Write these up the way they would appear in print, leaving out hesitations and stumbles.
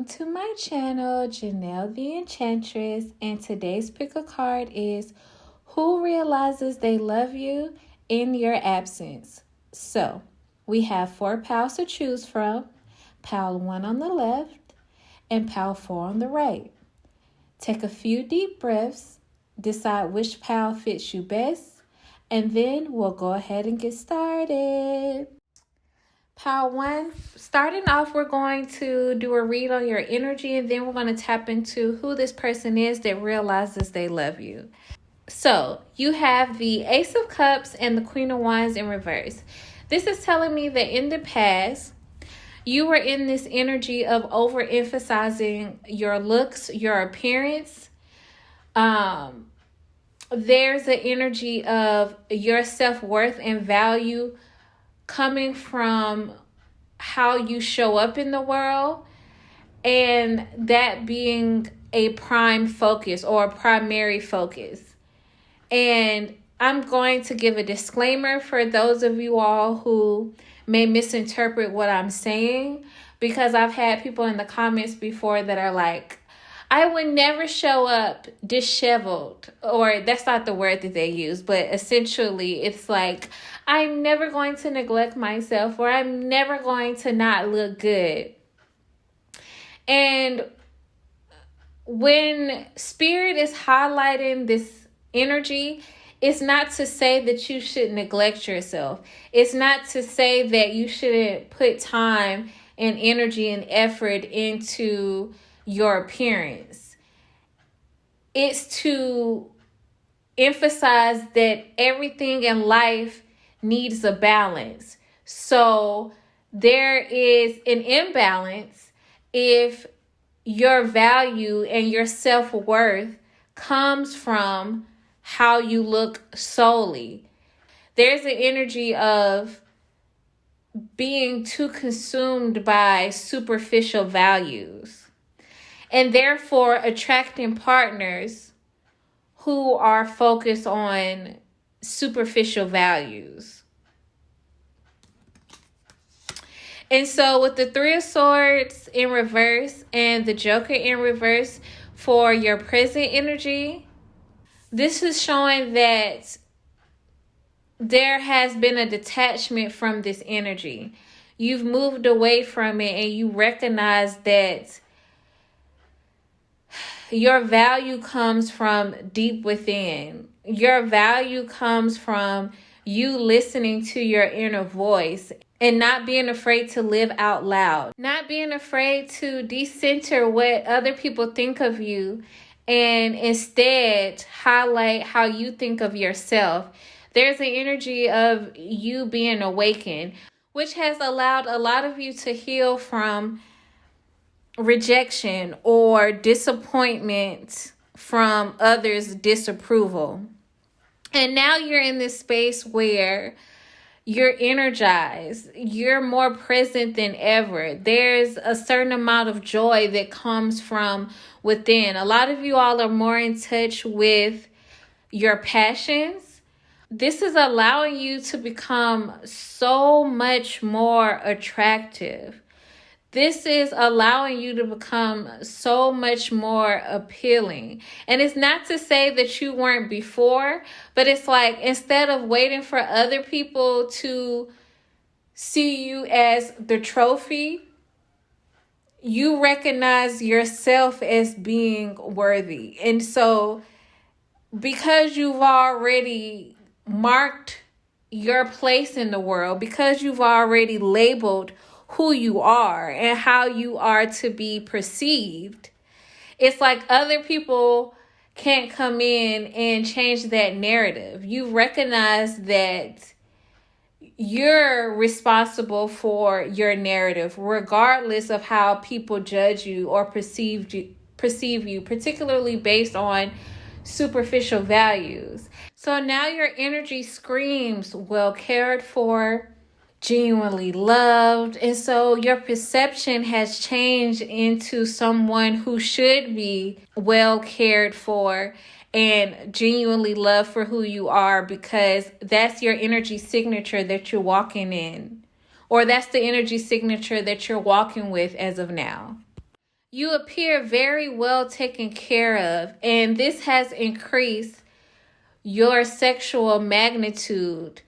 welcome to my channel, Janelle the Enchantress, and today's pick a card is Who Realizes They Love You in Your Absence? So, we have 4 pals to choose from, pal 1 on the left and pal 4 on the right. Take a few deep breaths, decide which pal fits you best, and then we'll go ahead and get started. Pile 1, starting off, we're going to do a read on your energy, and then we're going to tap into who this person is that realizes they love you. So, you have the Ace of Cups and the Queen of Wands in reverse. This is telling me that in the past, you were in this energy of overemphasizing your looks, your appearance. There's an energy of your self-worth and value coming from how you show up in the world, and that being a prime focus or a primary focus. And I'm going to give a disclaimer for those of you all who may misinterpret what I'm saying, because I've had people in the comments before that are like, I would never show up disheveled, or that's not the word that they use, but essentially it's like, I'm never going to neglect myself, or I'm never going to not look good. And when Spirit is highlighting this energy, it's not to say that you should neglect yourself. It's not to say that you shouldn't put time and energy and effort into your appearance. It's to emphasize that everything in life needs a balance. So there is an imbalance if your value and your self-worth comes from how you look solely. There's an energy of being too consumed by superficial values, and therefore attracting partners who are focused on superficial values. And so with the 3 of Swords in reverse and the Joker in reverse for your present energy, this is showing that there has been a detachment from this energy. You've moved away from it, and you recognize that your value comes from deep within. Your value comes from you listening to your inner voice and not being afraid to live out loud. Not being afraid to decenter what other people think of you and instead highlight how you think of yourself. There's an energy of you being awakened, which has allowed a lot of you to heal from rejection or disappointment from others' disapproval. And now you're in this space where you're energized, you're more present than ever. There's a certain amount of joy that comes from within. A lot of you all are more in touch with your passions. This is allowing you to become so much more attractive. This is allowing you to become so much more appealing. And it's not to say that you weren't before, but it's like, instead of waiting for other people to see you as the trophy, you recognize yourself as being worthy. And so because you've already marked your place in the world, because you've already labeled who you are and how you are to be perceived, it's like other people can't come in and change that narrative. You recognize that you're responsible for your narrative, regardless of how people judge you or perceive you, particularly based on superficial values. So now your energy screams well cared for, genuinely loved, and so your perception has changed into someone who should be well cared for and genuinely loved for who you are, because that's your energy signature that you're walking in, or that's the energy signature that you're walking with as of now. You appear very well taken care of, and this has increased your sexual magnitude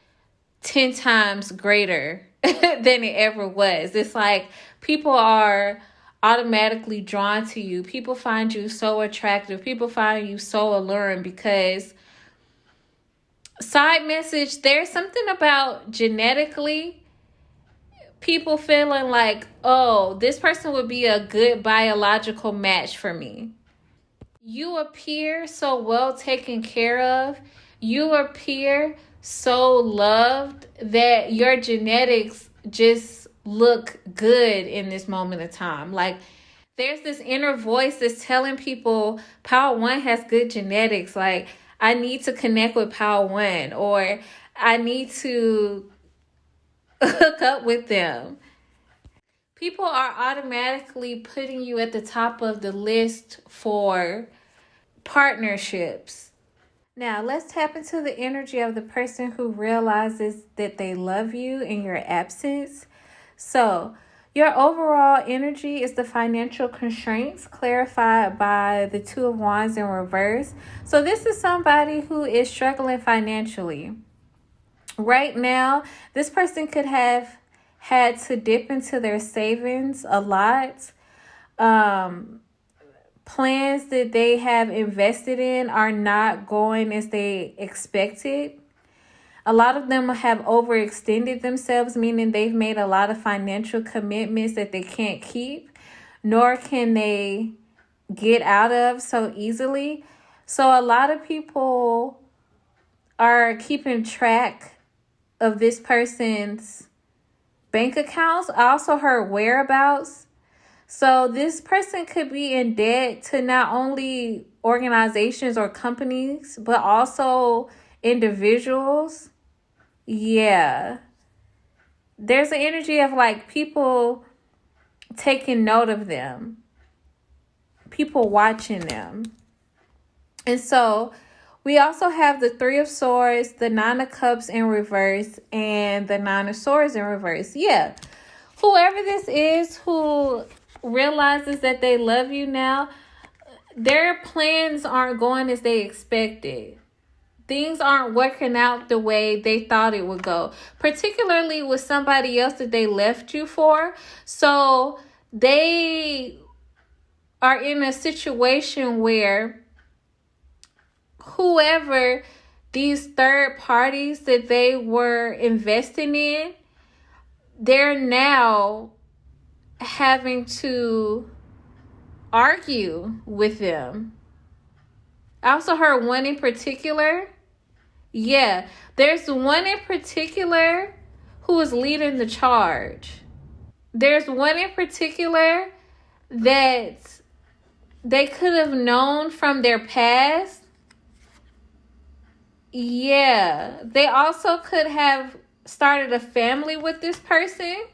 10 times greater than it ever was. It's like people are automatically drawn to you. People find you so attractive. People find you so alluring because, side message, there's something about genetically people feeling like, oh, this person would be a good biological match for me. You appear so well taken care of. You appear so loved that your genetics just look good in this moment of time. Like, there's this inner voice that's telling people Power One has good genetics. Like, I need to connect with Power One, or I need to hook up with them. People are automatically putting you at the top of the list for partnerships. Now, let's tap into the energy of the person who realizes that they love you in your absence. So, your overall energy is the financial constraints clarified by the Two of Wands in reverse. So, this is somebody who is struggling financially. Right now, this person could have had to dip into their savings a lot. Plans that they have invested in are not going as they expected. A lot of them have overextended themselves, meaning they've made a lot of financial commitments that they can't keep, nor can they get out of so easily. So a lot of people are keeping track of this person's bank accounts. I also heard whereabouts. So this person could be in debt to not only organizations or companies, but also individuals. Yeah. There's an energy of like people taking note of them, people watching them. And so we also have the Three of Swords, the Nine of Cups in reverse, and the Nine of Swords in reverse. Yeah. Whoever this is who realizes that they love you now, their plans aren't going as they expected. Things aren't working out the way they thought it would go, particularly with somebody else that they left you for. So they are in a situation where whoever these third parties that they were investing in, they're now having to argue with them. I also heard one in particular. Yeah, there's one in particular who is leading the charge. There's one in particular that they could have known from their past. Yeah, they also could have started a family with this person.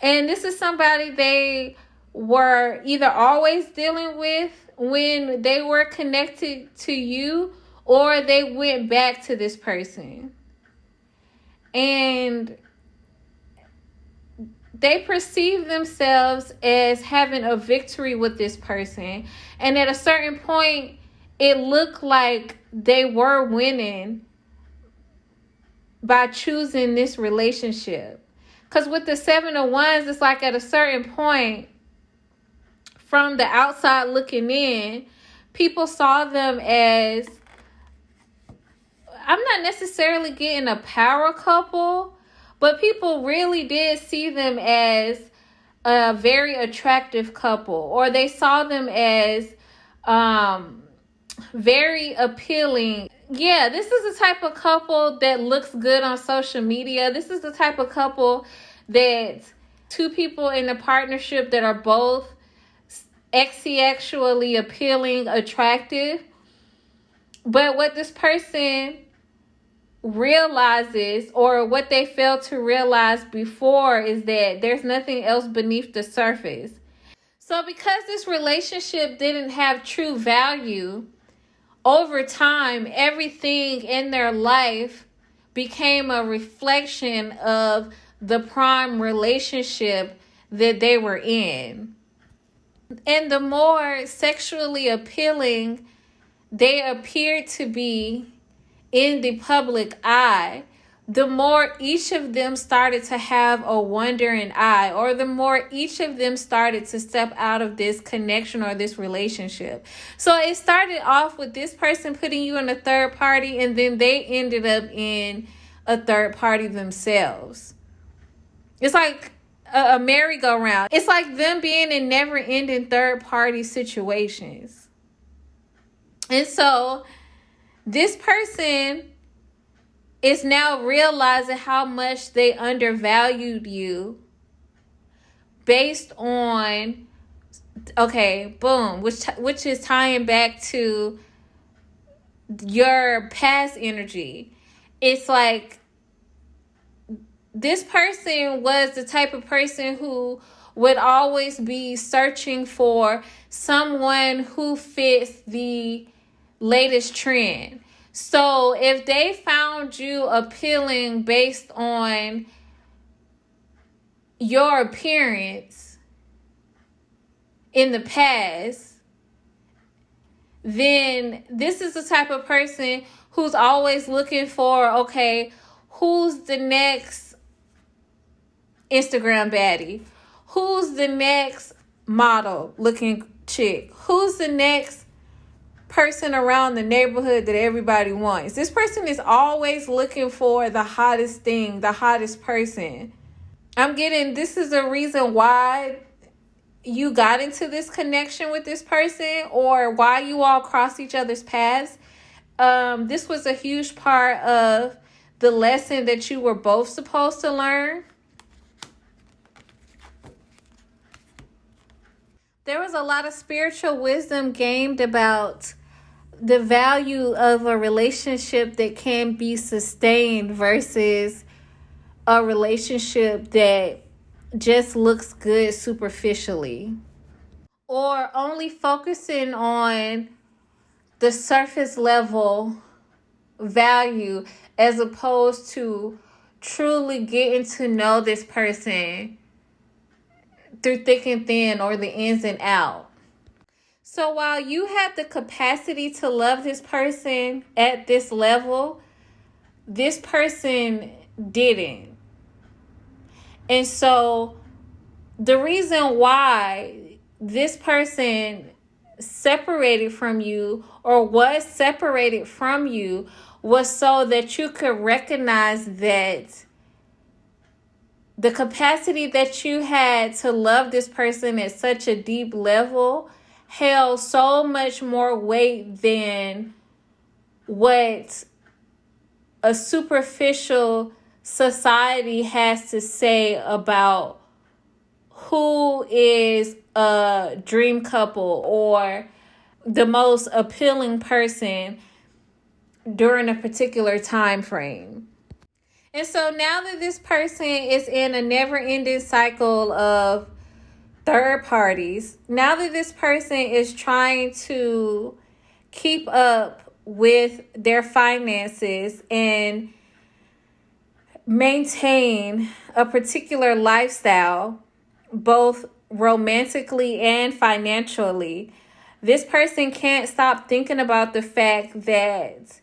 And this is somebody they were either always dealing with when they were connected to you, or they went back to this person. And they perceive themselves as having a victory with this person. And at a certain point, it looked like they were winning by choosing this relationship. Because with the Seven of Wands, it's like at a certain point, from the outside looking in, people saw them as, I'm not necessarily getting a power couple, but people really did see them as a very attractive couple, or they saw them as very appealing. Yeah, this is the type of couple that looks good on social media. This is the type of couple that two people in a partnership that are both sexually appealing, attractive. But what this person realizes, or what they failed to realize before, is that there's nothing else beneath the surface. So because this relationship didn't have true value, over time, everything in their life became a reflection of the prime relationship that they were in. And the more sexually appealing they appeared to be in the public eye, the more each of them started to have a wandering eye, or the more each of them started to step out of this connection or this relationship. So it started off with this person putting you in a third party, and then they ended up in a third party themselves. It's like a merry-go-round. It's like them being in never-ending third party situations. And so this person is now realizing how much they undervalued you based on, okay, boom, which is tying back to your past energy. It's like this person was the type of person who would always be searching for someone who fits the latest trend. So if they found you appealing based on your appearance in the past, then this is the type of person who's always looking for, okay, who's the next Instagram baddie? Who's the next model looking chick? Who's the next person around the neighborhood that everybody wants? This person is always looking for the hottest thing, the hottest person. I'm getting, this is the reason why you got into this connection with this person, or why you all crossed each other's paths. This was a huge part of the lesson that you were both supposed to learn. There was a lot of spiritual wisdom gained about the value of a relationship that can be sustained versus a relationship that just looks good superficially, or only focusing on the surface level value as opposed to truly getting to know this person through thick and thin, or the ins and out. So while you have the capacity to love this person at this level, this person didn't. And so the reason why this person separated from you, or was separated from you, was so that you could recognize that the capacity that you had to love this person at such a deep level held so much more weight than what a superficial society has to say about who is a dream couple or the most appealing person during a particular time frame. And so now that this person is in a never-ending cycle of third parties, now that this person is trying to keep up with their finances and maintain a particular lifestyle, both romantically and financially, this person can't stop thinking about the fact that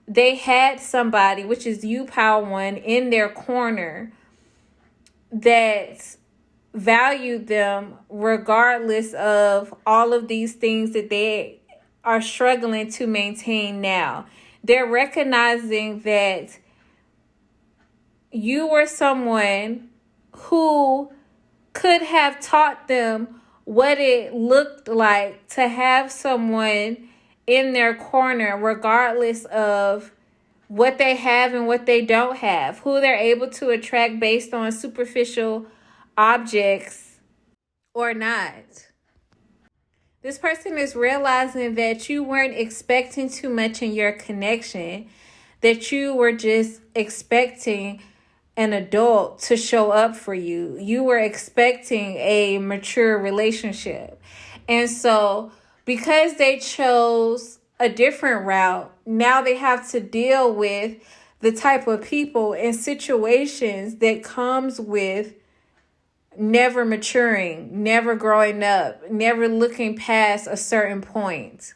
they had somebody, which is you, Power One, in their corner that valued them regardless of all of these things that they are struggling to maintain now. They're recognizing that you were someone who could have taught them what it looked like to have someone in their corner, regardless of what they have and what they don't have, who they're able to attract based on superficial objects or not. This person is realizing that you weren't expecting too much in your connection, that you were just expecting an adult to show up for you. You were expecting a mature relationship. And so because they chose a different route, now they have to deal with the type of people and situations that comes with never maturing, never growing up, never looking past a certain point.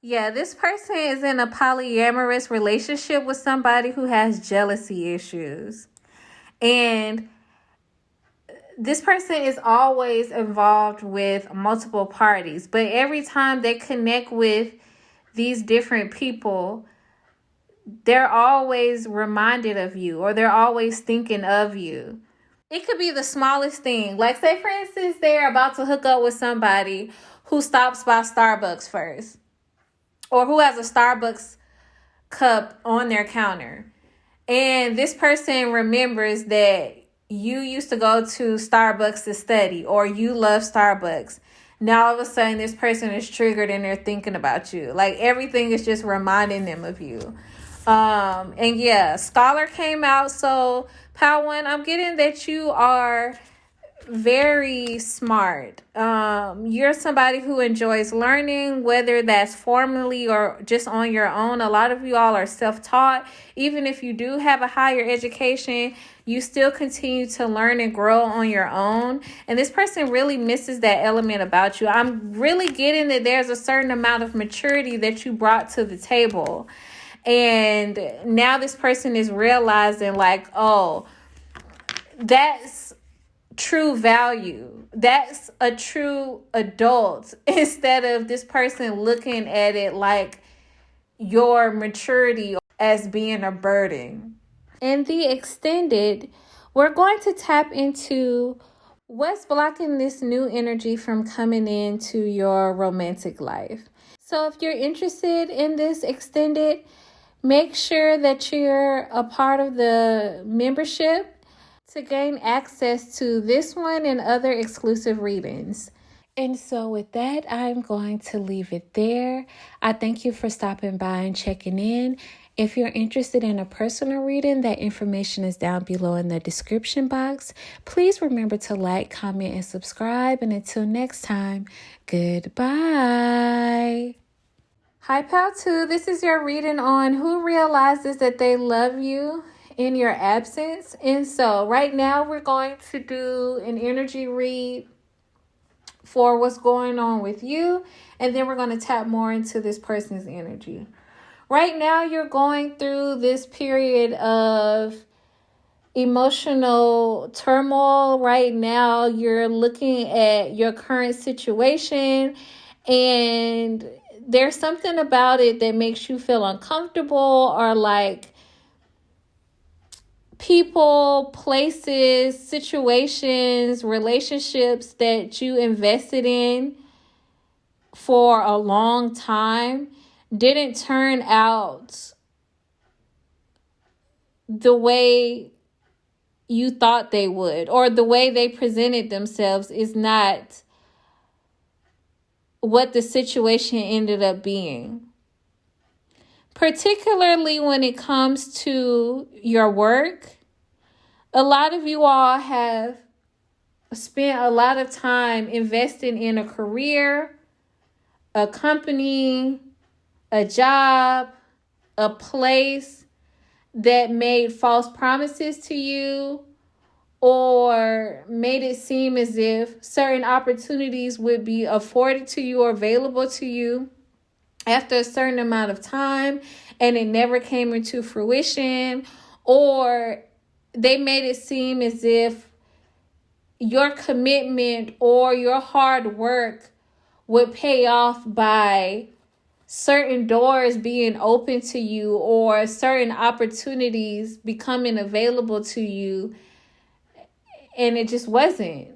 Yeah, this person is in a polyamorous relationship with somebody who has jealousy issues. And this person is always involved with multiple parties, but every time they connect with these different people, they're always reminded of you, or they're always thinking of you. It could be the smallest thing. Like, say, for instance, they're about to hook up with somebody who stops by Starbucks first, or who has a Starbucks cup on their counter. And this person remembers that you used to go to Starbucks to study, or you love Starbucks. Now all of a sudden this person is triggered and they're thinking about you. Like, everything is just reminding them of you. And yeah, Scholar came out. So Power One, I'm getting that you are very smart. You're somebody who enjoys learning, whether that's formally or just on your own. A lot of you all are self-taught. Even if you do have a higher education, you still continue to learn and grow on your own. And this person really misses that element about you. I'm really getting that there's a certain amount of maturity that you brought to the table. And now this person is realizing, like, oh, that's true value. That's a true adult, instead of this person looking at it like your maturity as being a burden. In the extended, we're going to tap into what's blocking this new energy from coming into your romantic life. So if you're interested in this extended, make sure that you're a part of the membership to gain access to this one and other exclusive readings. And so with that, I'm going to leave it there. I thank you for stopping by and checking in. If you're interested in a personal reading, that information is down below in the description box. Please remember to like, comment, and subscribe. And until next time, goodbye. Hi, Pal 2. This is your reading on who realizes that they love you in your absence. And so right now we're going to do an energy read for what's going on with you, and then we're going to tap more into this person's energy. Right now you're going through this period of emotional turmoil. Right now you're looking at your current situation, and there's something about it that makes you feel uncomfortable, or like people, places, situations, relationships that you invested in for a long time didn't turn out the way you thought they would, or the way they presented themselves is not what the situation ended up being. Particularly when it comes to your work, a lot of you all have spent a lot of time investing in a career, a company, a job, a place that made false promises to you, or made it seem as if certain opportunities would be afforded to you or available to you after a certain amount of time, and it never came into fruition, or they made it seem as if your commitment or your hard work would pay off by certain doors being open to you or certain opportunities becoming available to you, and it just wasn't.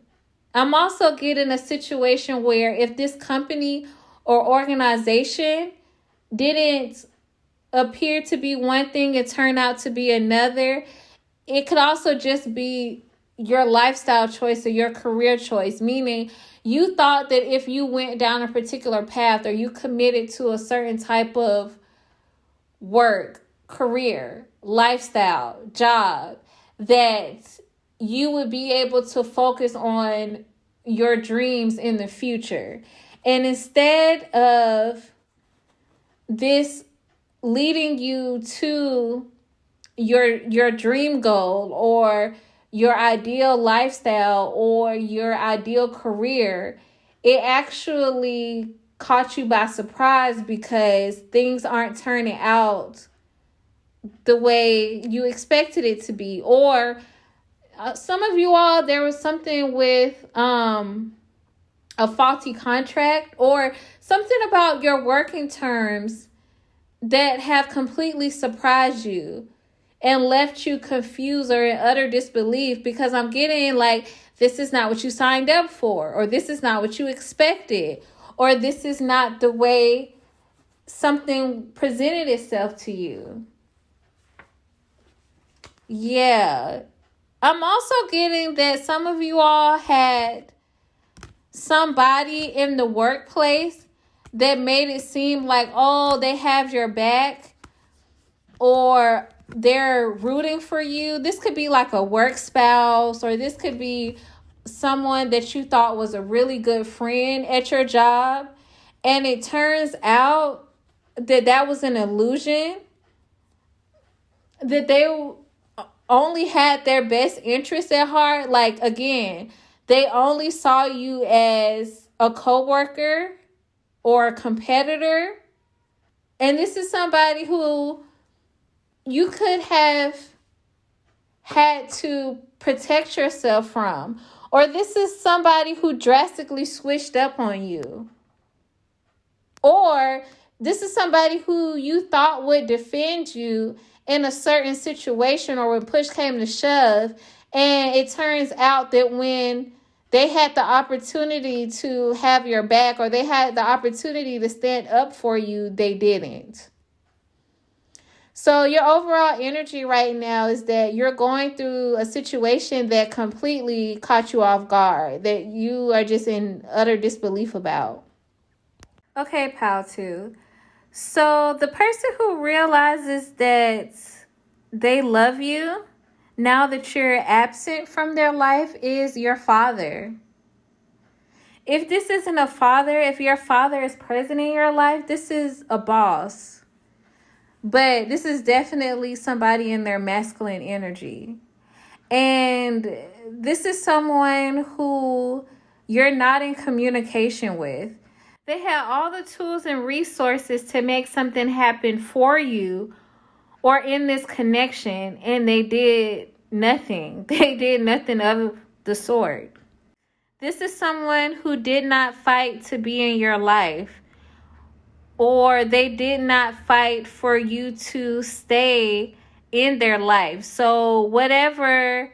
I'm also getting a situation where if this company or organization didn't appear to be one thing and turn out to be another, it could also just be your lifestyle choice or your career choice, meaning you thought that if you went down a particular path or you committed to a certain type of work, career, lifestyle, job, that you would be able to focus on your dreams in the future. And instead of this leading you to your dream goal or your ideal lifestyle or your ideal career, it actually caught you by surprise because things aren't turning out the way you expected it to be. Or some of you all, there was something with a faulty contract or something about your working terms that have completely surprised you and left you confused or in utter disbelief, because I'm getting like, this is not what you signed up for, or this is not what you expected, or this is not the way something presented itself to you. Yeah. I'm also getting that some of you all had somebody in the workplace that made it seem like, oh, they have your back or they're rooting for you. This could be like a work spouse, or this could be someone that you thought was a really good friend at your job. And it turns out that that was an illusion, that they only had their best interest at heart. Like, again, they only saw you as a coworker or a competitor. And this is somebody who you could have had to protect yourself from. Or this is somebody who drastically switched up on you. Or this is somebody who you thought would defend you in a certain situation or when push came to shove. And it turns out that when they had the opportunity to have your back or they had the opportunity to stand up for you, they didn't. So your overall energy right now is that you're going through a situation that completely caught you off guard, that you are just in utter disbelief about. Okay, pal 2. So the person who realizes that they love you now that you're absent from their life is your father. If this isn't a father, if your father is present in your life, this is a boss. But this is definitely somebody in their masculine energy. And this is someone who you're not in communication with. They had all the tools and resources to make something happen for you or in this connection, and they did nothing. They did nothing of the sort. This is someone who did not fight to be in your life, or they did not fight for you to stay in their life. So whatever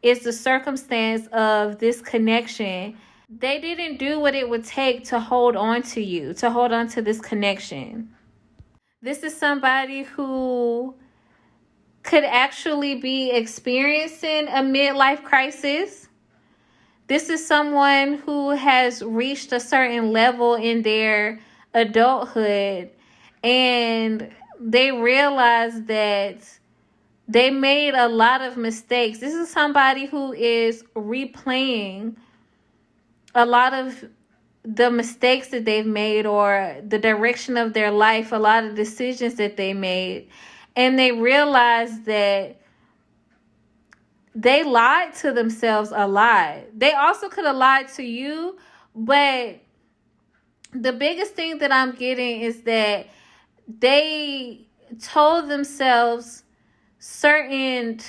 is the circumstance of this connection, they didn't do what it would take to hold on to you, to hold on to this connection. This is somebody who could actually be experiencing a midlife crisis. This is someone who has reached a certain level in their adulthood and they realize that they made a lot of mistakes. This is somebody who is replaying a lot of the mistakes that they've made or the direction of their life, a lot of decisions that they made. And they realize that they lied to themselves a lot. They also could have lied to you, but the biggest thing that I'm getting is that they told themselves certain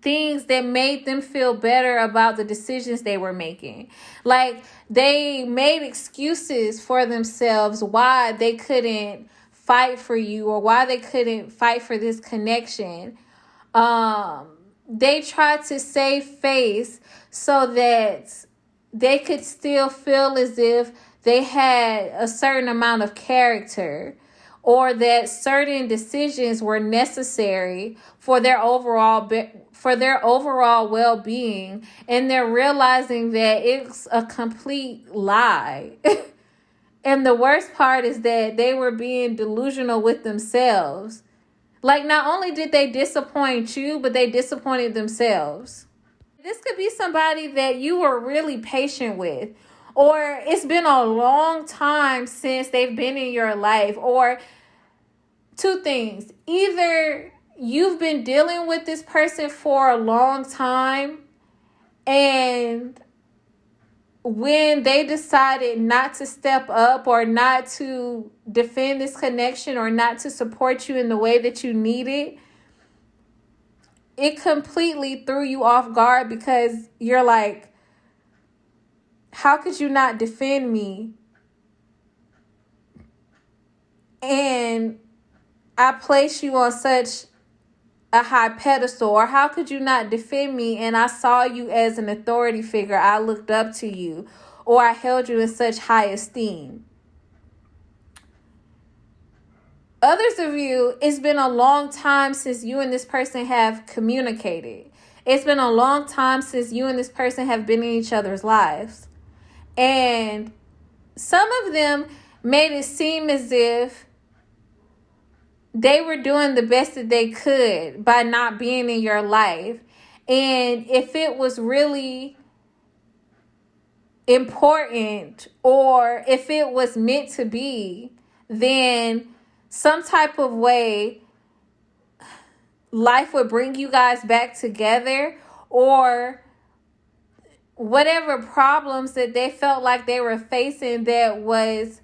things that made them feel better about the decisions they were making. Like, they made excuses for themselves why they couldn't fight for you or why they couldn't fight for this connection. They tried to save face so that they could still feel as if they had a certain amount of character or that certain decisions were necessary for their overall well-being, and they're realizing that it's a complete lie. And the worst part is that they were being delusional with themselves. Like, not only did they disappoint you, but they disappointed themselves. This could be somebody that you were really patient with, or it's been a long time since they've been in your life, or two things. Either you've been dealing with this person for a long time, and when they decided not to step up or not to defend this connection or not to support you in the way that you needed, it completely threw you off guard, because you're like, how could you not defend me? And I place you on such a high pedestal. Or how could you not defend me, and I saw you as an authority figure, I looked up to you, or I held you in such high esteem. Others of you, it's been a long time since you and this person have communicated. It's been a long time since you and this person have been in each other's lives. And some of them made it seem as if they were doing the best that they could by not being in your life. And if it was really important, or if it was meant to be, then some type of way life would bring you guys back together, or whatever problems that they felt like they were facing that was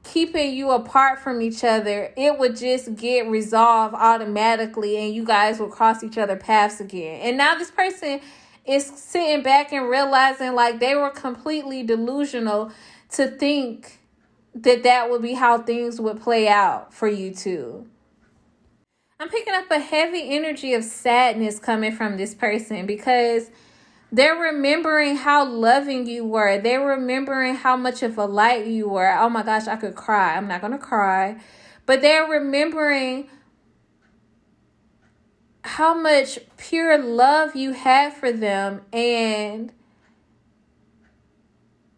keeping you apart from each other, it would just get resolved automatically, and you guys would cross each other paths again. And now this person is sitting back and realizing like they were completely delusional to think that that would be how things would play out for you two. I'm picking up a heavy energy of sadness coming from this person, because they're remembering how loving you were. They're remembering how much of a light you were. Oh my gosh, I could cry. I'm not going to cry. But they're remembering how much pure love you had for them, and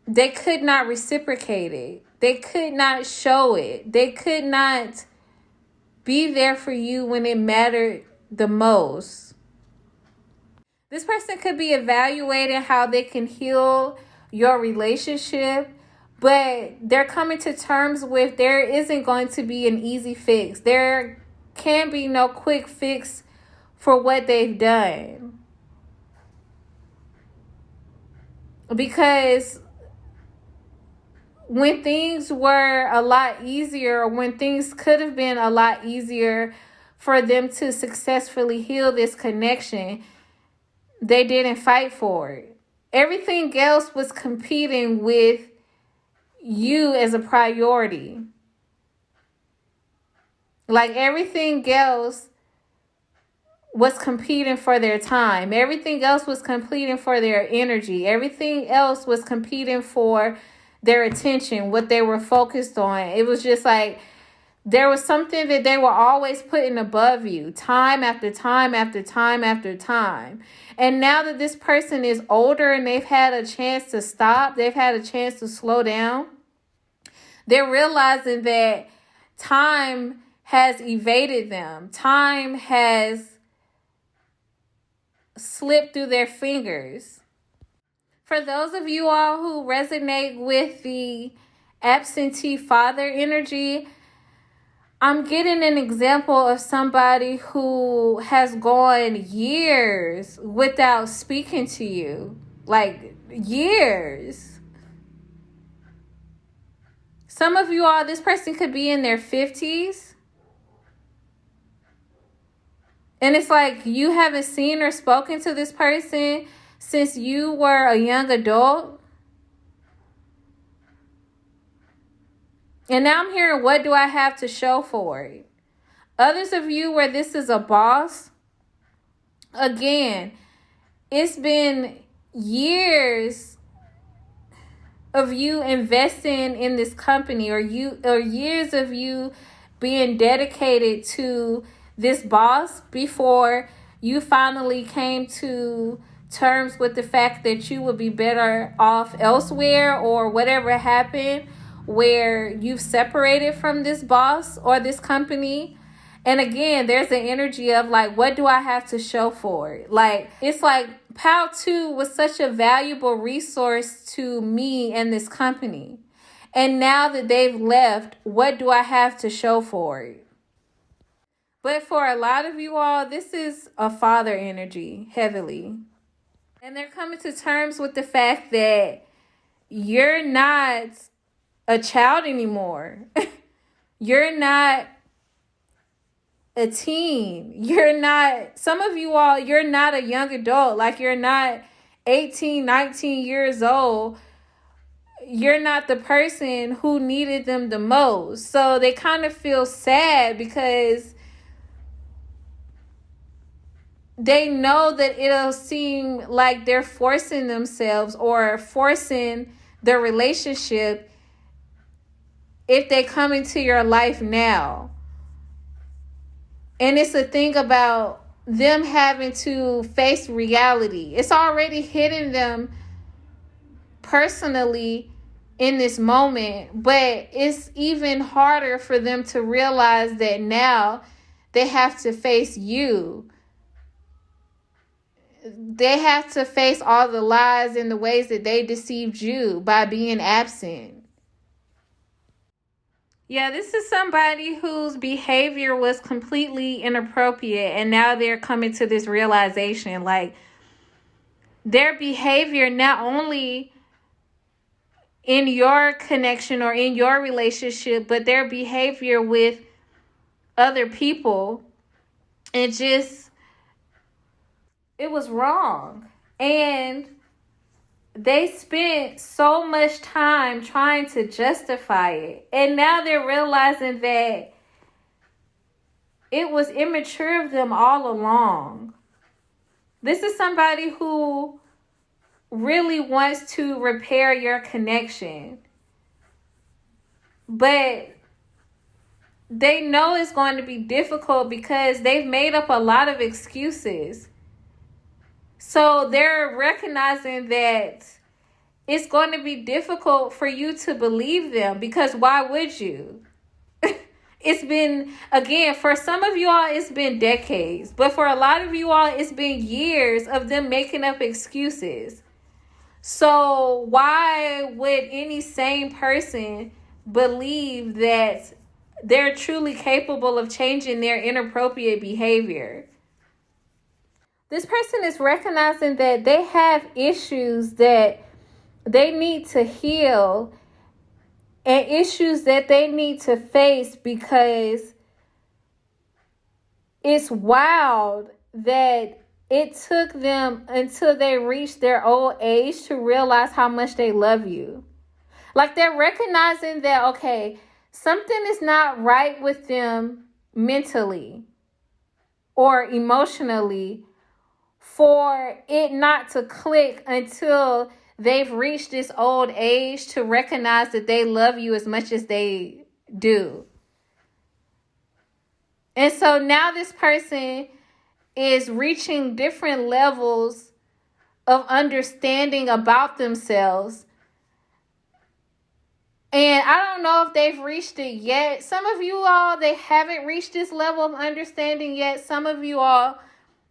they could not reciprocate it. They could not show it. They could not be there for you when it mattered the most. This person could be evaluating how they can heal your relationship, but they're coming to terms with there isn't going to be an easy fix. There can be no quick fix for what they've done. Because when things were a lot easier, or when things could have been a lot easier for them to successfully heal this connection, they didn't fight for it. Everything else was competing with you as a priority. Like everything else was competing for their time. Everything else was competing for their energy. Everything else was competing for their attention, what they were focused on. It was just like there was something that they were always putting above you, time after time after time after time. And now that this person is older and they've had a chance to stop, they've had a chance to slow down, they're realizing that time has evaded them. Time has slipped through their fingers. For those of you all who resonate with the absentee father energy, I'm getting an example of somebody who has gone years without speaking to you. Like years. Some of you all, this person could be in their 50s. And it's like you haven't seen or spoken to this person since you were a young adult. And now I'm hearing, what do I have to show for it? Others of you where this is a boss, again, it's been years of you investing in this company, or years of you being dedicated to this boss before you finally came to terms with the fact that you would be better off elsewhere, or whatever happened where you've separated from this boss or this company. And again, there's an energy of like, what do I have to show for it? Like, it's like POW 2 was such a valuable resource to me and this company. And now that they've left, what do I have to show for it? But for a lot of you all, this is a father energy heavily. And they're coming to terms with the fact that you're not a child anymore. You're not a teen. You're not, some of you all, you're not a young adult. Like, you're not 18, 19 years old. You're not the person who needed them the most. So they kind of feel sad because they know that it'll seem like they're forcing themselves or forcing the relationship if they come into your life now. And it's a thing about them having to face reality. It's already hitting them personally in this moment, but it's even harder for them to realize that now they have to face you. They have to face all the lies and the ways that they deceived you by being absent. Yeah, this is somebody whose behavior was completely inappropriate, and now they're coming to this realization. Like, their behavior, not only in your connection or in your relationship, but their behavior with other people, it was wrong. And they spent so much time trying to justify it. And now they're realizing that it was immature of them all along. This is somebody who really wants to repair your connection. But they know it's going to be difficult because they've made up a lot of excuses. So they're recognizing that it's going to be difficult for you to believe them, because why would you? It's been, again, for some of you all, it's been decades. But for a lot of you all, it's been years of them making up excuses. So why would any sane person believe that they're truly capable of changing their inappropriate behavior? This person is recognizing that they have issues that they need to heal and issues that they need to face, because it's wild that it took them until they reached their old age to realize how much they love you. Like, they're recognizing that, okay, something is not right with them mentally or emotionally for it not to click until they've reached this old age to recognize that they love you as much as they do. And so now this person is reaching different levels of understanding about themselves. And I don't know if they've reached it yet. Some of you all, they haven't reached this level of understanding yet. Some of you all,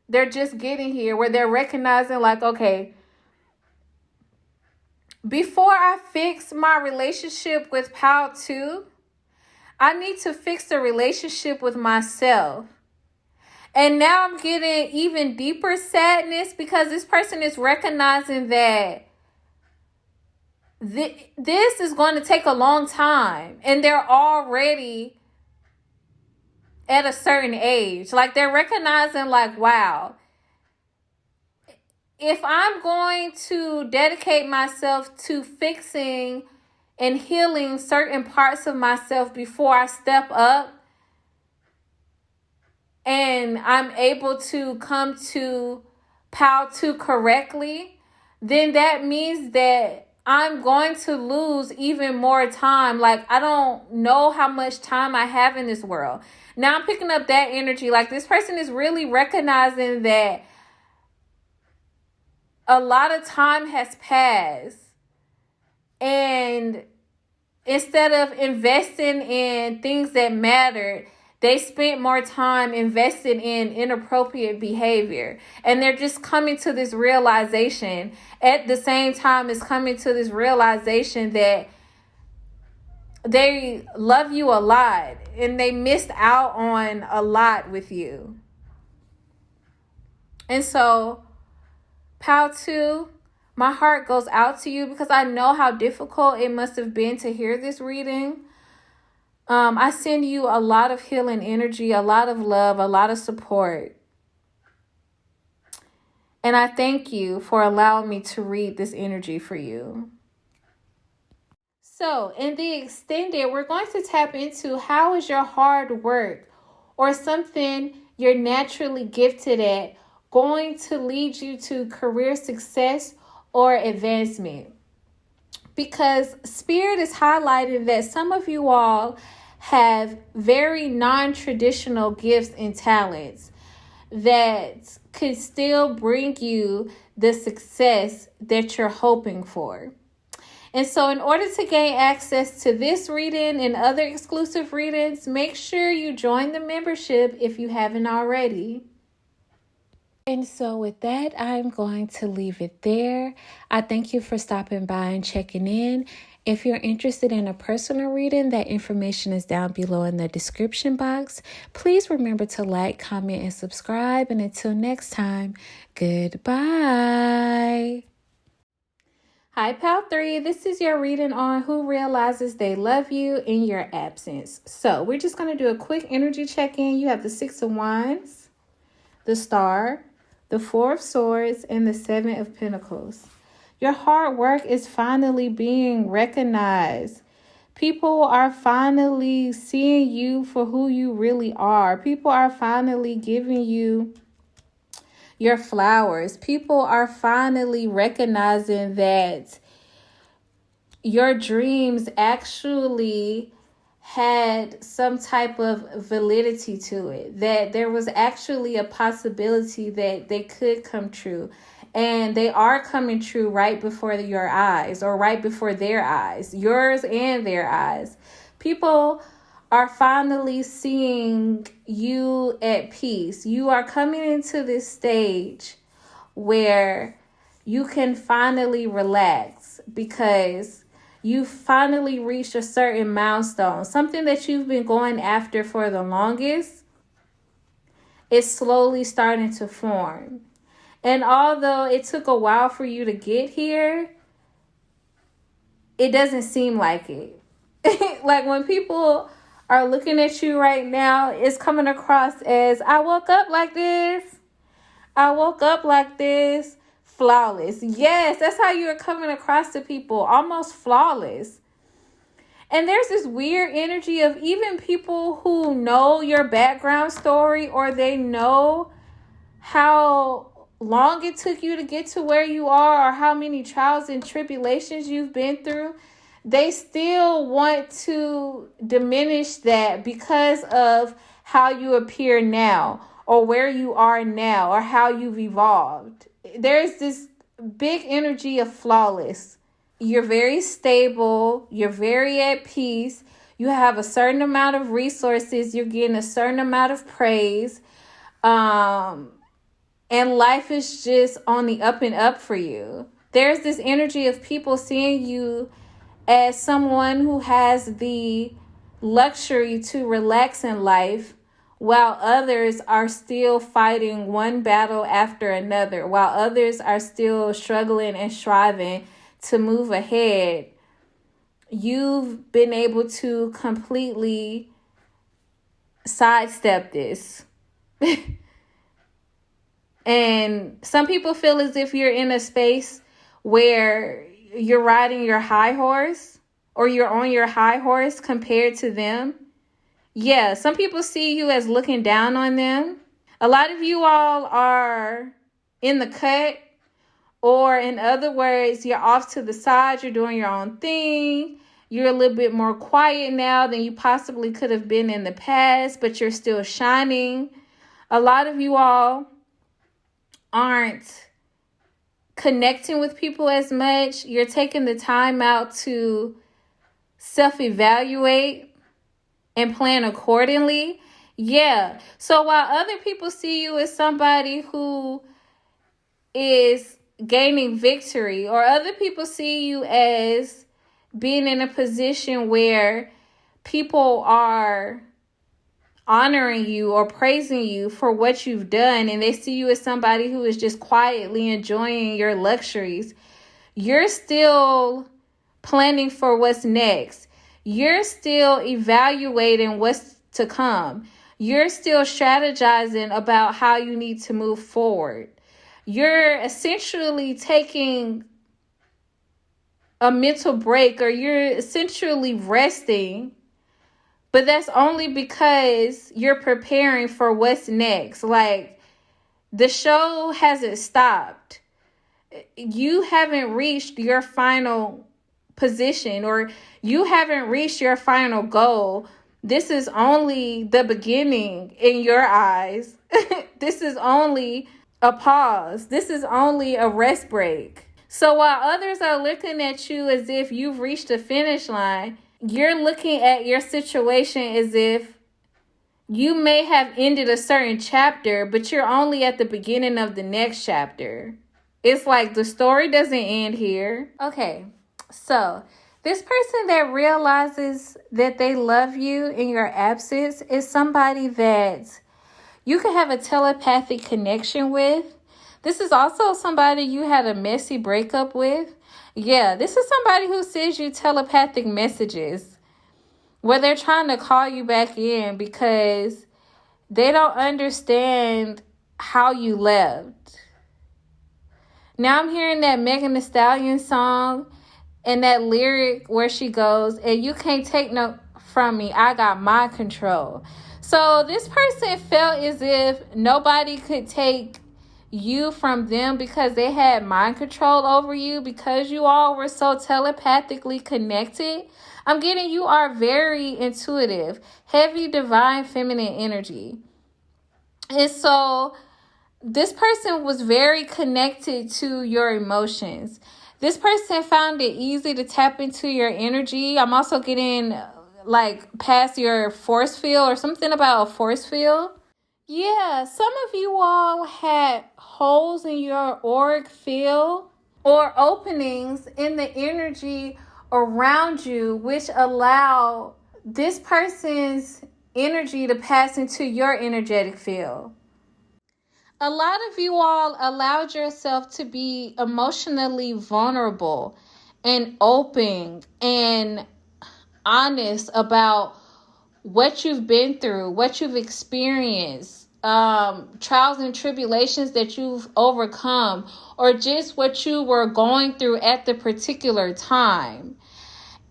they're just getting here where they're recognizing, like, okay, before I fix my relationship with Pal 2, I need to fix the relationship with myself. And now I'm getting even deeper sadness because this person is recognizing that this is going to take a long time. And they're already at a certain age. Like, they're recognizing, like, wow, if I'm going to dedicate myself to fixing and healing certain parts of myself before I step up and I'm able to come to POW 2 correctly, then that means that I'm going to lose even more time. Like, I don't know how much time I have in this world. Now I'm picking up that energy. Like, this person is really recognizing that a lot of time has passed, and instead of investing in things that mattered, they spent more time invested in inappropriate behavior. And they're just coming to this realization at the same time as coming to this realization that they love you a lot and they missed out on a lot with you. And so, Pal 2, my heart goes out to you because I know how difficult it must have been to hear this reading. I send you a lot of healing energy, a lot of love, a lot of support. And I thank you for allowing me to read this energy for you. So, in the extended, we're going to tap into how is your hard work or something you're naturally gifted at going to lead you to career success or advancement. Because Spirit is highlighting that some of you all have very non-traditional gifts and talents that could still bring you the success that you're hoping for. And so in order to gain access to this reading and other exclusive readings, make sure you join the membership if you haven't already. And so with that, I'm going to leave it there. I thank you for stopping by and checking in. If you're interested in a personal reading, that information is down below in the description box. Please remember to like, comment, and subscribe. And until next time, goodbye. Hi, Pal 3. This is your reading on who realizes they love you in your absence. So we're just going to do a quick energy check-in. You have the 6 of Wands, the Star, the 4 of Swords, and the 7 of Pentacles. Your hard work is finally being recognized. People are finally seeing you for who you really are. People are finally giving you your flowers. People are finally recognizing that your dreams actually had some type of validity to it, that there was actually a possibility that they could come true. And they are coming true right before your eyes, or right before their eyes, yours and their eyes. People are finally seeing you at peace. You are coming into this stage where you can finally relax because you finally reached a certain milestone. Something that you've been going after for the longest is slowly starting to form. And although it took a while for you to get here, it doesn't seem like it. Like when people are looking at you right now, it's coming across as, I woke up like this. I woke up like this. Flawless. Yes, that's how you're coming across to people. Almost flawless. And there's this weird energy of even people who know your background story, or they know how long it took you to get to where you are, or how many trials and tribulations you've been through. They still want to diminish that because of how you appear now, or where you are now, or how you've evolved. There's this big energy of flawless. You're very stable. You're very at peace. You have a certain amount of resources. You're getting a certain amount of praise. And life is just on the up and up for you. There's this energy of people seeing you as someone who has the luxury to relax in life, while others are still fighting one battle after another, while others are still struggling and striving to move ahead. You've been able to completely sidestep this. And some people feel as if you're in a space where you're riding your high horse, or you're on your high horse compared to them. Yeah, some people see you as looking down on them. A lot of you all are in the cut, or in other words, you're off to the side. You're doing your own thing. You're a little bit more quiet now than you possibly could have been in the past, but you're still shining. A lot of you all aren't connecting with people as much. You're taking the time out to self-evaluate and plan accordingly. Yeah. So while other people see you as somebody who is gaining victory, or other people see you as being in a position where people are honoring you or praising you for what you've done, and they see you as somebody who is just quietly enjoying your luxuries, you're still planning for what's next. You're still evaluating what's to come. You're still strategizing about how you need to move forward. You're essentially taking a mental break, or you're essentially resting, but that's only because you're preparing for what's next. Like, the show hasn't stopped. You haven't reached your final position, or you haven't reached your final goal. This is only the beginning in your eyes. This is only a pause. This is only a rest break. So while others are looking at you as if you've reached the finish line, you're looking at your situation as if you may have ended a certain chapter, but you're only at the beginning of the next chapter. It's like the story doesn't end here. Okay, so this person that realizes that they love you in your absence is somebody that you can have a telepathic connection with. This is also somebody you had a messy breakup with. Yeah, this is somebody who sends you telepathic messages where they're trying to call you back in because they don't understand how you left. Now I'm hearing that Megan Thee Stallion song and that lyric where she goes, and you can't take no from me, I got mind control. So this person felt as if nobody could take you from them because they had mind control over you, because you all were so telepathically connected. I'm getting you are very intuitive, heavy divine feminine energy. And so this person was very connected to your emotions. This person found it easy to tap into your energy. I'm also getting like past your force field, or something about a force field. Yeah, some of you all had holes in your auric field or openings in the energy around you, which allow this person's energy to pass into your energetic field. A lot of you all allowed yourself to be emotionally vulnerable and open and honest about what you've been through, what you've experienced, trials and tribulations that you've overcome, or just what you were going through at the particular time.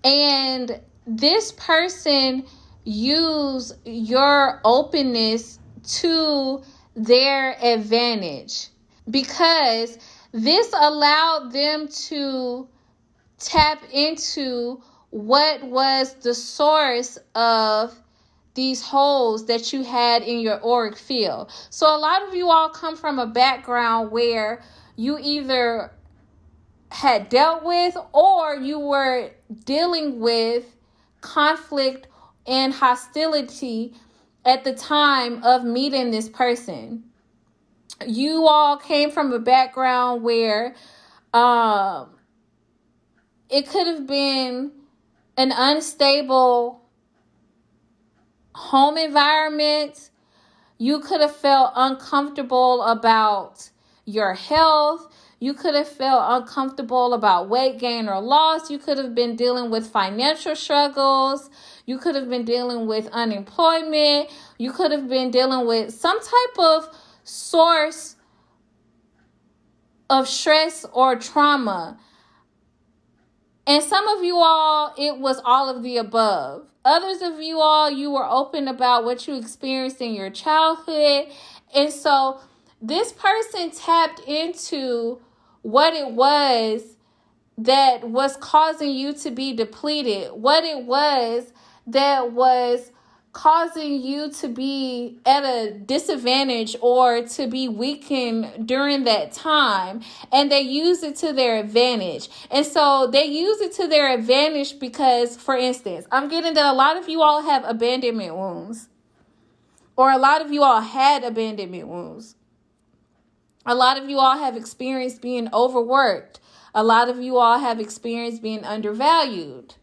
And this person used your openness to their advantage, because this allowed them to tap into what was the source of these holes that you had in your auric field. So a lot of you all come from a background where you either had dealt with or you were dealing with conflict and hostility at the time of meeting this person. You all came from a background where it could have been an unstable home environment. You could have felt uncomfortable about your health. You could have felt uncomfortable about weight gain or loss. You could have been dealing with financial struggles. You could have been dealing with unemployment. You could have been dealing with some type of source of stress or trauma. And some of you all, it was all of the above. Others of you all, you were open about what you experienced in your childhood. And so this person tapped into what it was that was causing you to be depleted, what it was that was causing you to be at a disadvantage or to be weakened during that time, and they use it to their advantage. And so they use it to their advantage because, for instance, I'm getting that a lot of you all have abandonment wounds, or a lot of you all had abandonment wounds. A lot of you all have experienced being overworked. A lot of you all have experienced being undervalued.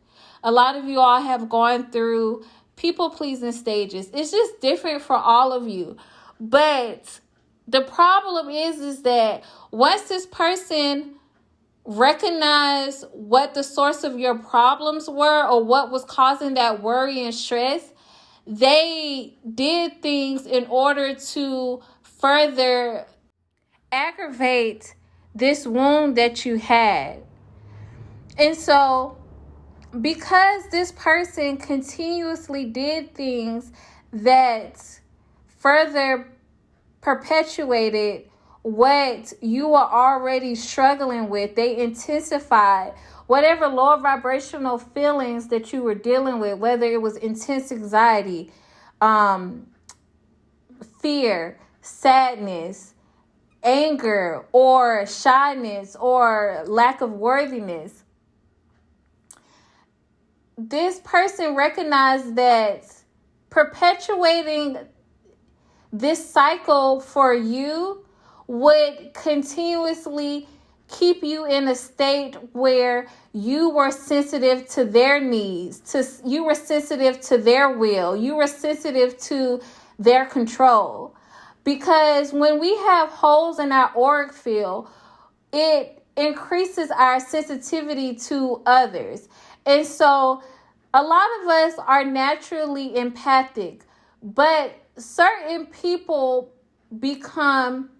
A lot of you all have gone through people-pleasing stages. It's just different for all of you. But the problem is that once this person recognized what the source of your problems were or what was causing that worry and stress, they did things in order to further aggravate this wound that you had. And so, because this person continuously did things that further perpetuated what you were already struggling with, they intensified whatever lower vibrational feelings that you were dealing with, whether it was intense anxiety, fear, sadness, anger, or shyness, or lack of worthiness. This person recognized that perpetuating this cycle for you would continuously keep you in a state where you were sensitive to their needs, you were sensitive to their will, you were sensitive to their control. Because when we have holes in our auric field, it increases our sensitivity to others. And so a lot of us are naturally empathic, but certain people become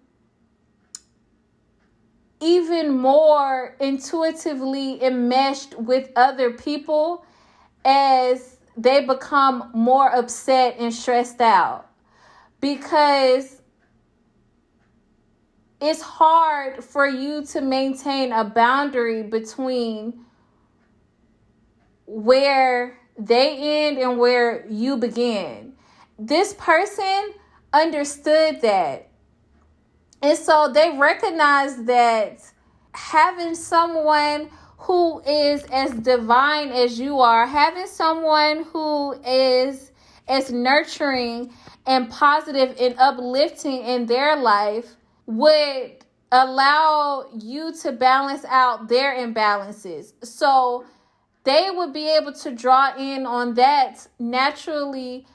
even more intuitively enmeshed with other people as they become more upset and stressed out. Because it's hard for you to maintain a boundary between where they end and where you begin. This person understood that. And so they recognized that having someone who is as divine as you are, having someone who is as nurturing and positive and uplifting in their life would allow you to balance out their imbalances. So they would be able to draw in on that naturally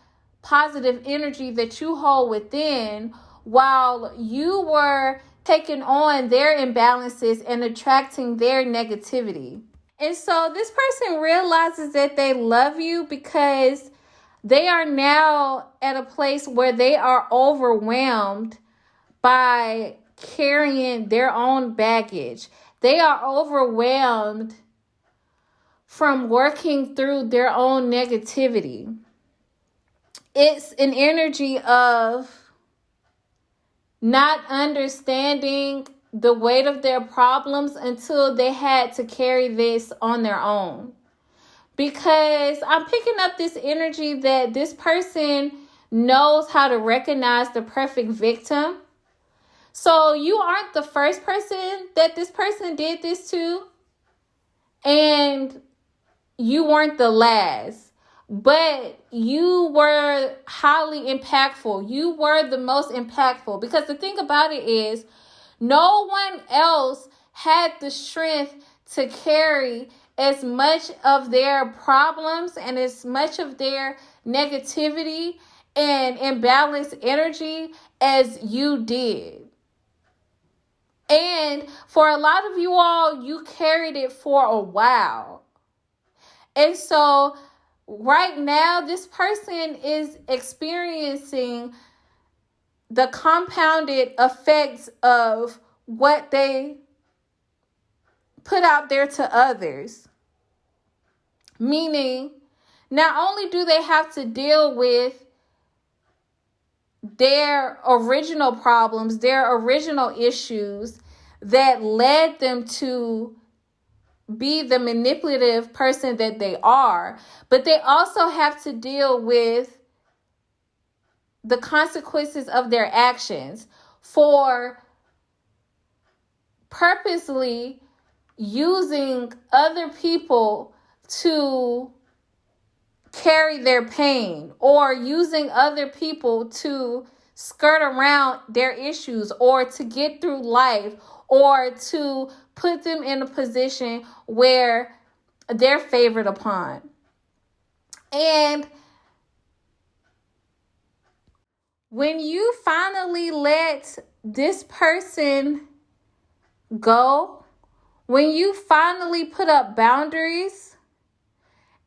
positive energy that you hold within, while you were taking on their imbalances and attracting their negativity. And so this person realizes that they love you because they are now at a place where they are overwhelmed by carrying their own baggage. They are overwhelmed from working through their own negativity. It's an energy of not understanding the weight of their problems until they had to carry this on their own. Because I'm picking up this energy that this person knows how to recognize the perfect victim. So you aren't the first person that this person did this to, and you weren't the last. But you were highly impactful. You were the most impactful. Because the thing about it is, no one else had the strength to carry as much of their problems and as much of their negativity and imbalanced energy as you did. And for a lot of you all, you carried it for a while. And so right now, this person is experiencing the compounded effects of what they put out there to others. Meaning, not only do they have to deal with their original problems, their original issues that led them to be the manipulative person that they are, but they also have to deal with the consequences of their actions for purposely using other people to carry their pain, or using other people to skirt around their issues, or to get through life, or to put them in a position where they're favored upon. And when you finally let this person go, when you finally put up boundaries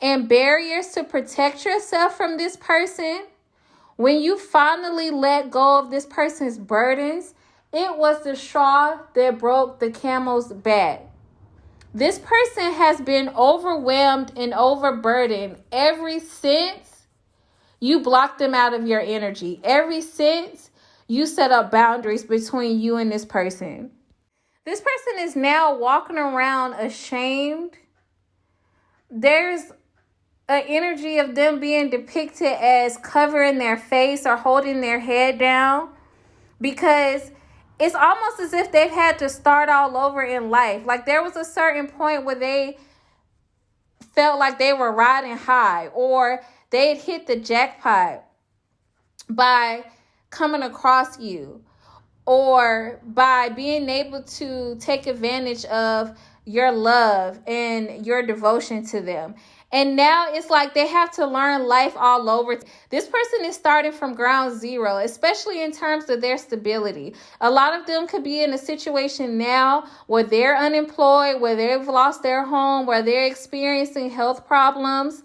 and barriers to protect yourself from this person, when you finally let go of this person's burdens, it was the straw that broke the camel's back. This person has been overwhelmed and overburdened ever since you blocked them out of your energy. Ever since you set up boundaries between you and this person. This person is now walking around ashamed. There's an energy of them being depicted as covering their face or holding their head down, because it's almost as if they've had to start all over in life. Like there was a certain point where they felt like they were riding high, or they had hit the jackpot by coming across you, or by being able to take advantage of your love and your devotion to them. And now it's like they have to learn life all over. This person is starting from ground zero, especially in terms of their stability. A lot of them could be in a situation now where they're unemployed, where they've lost their home, where they're experiencing health problems.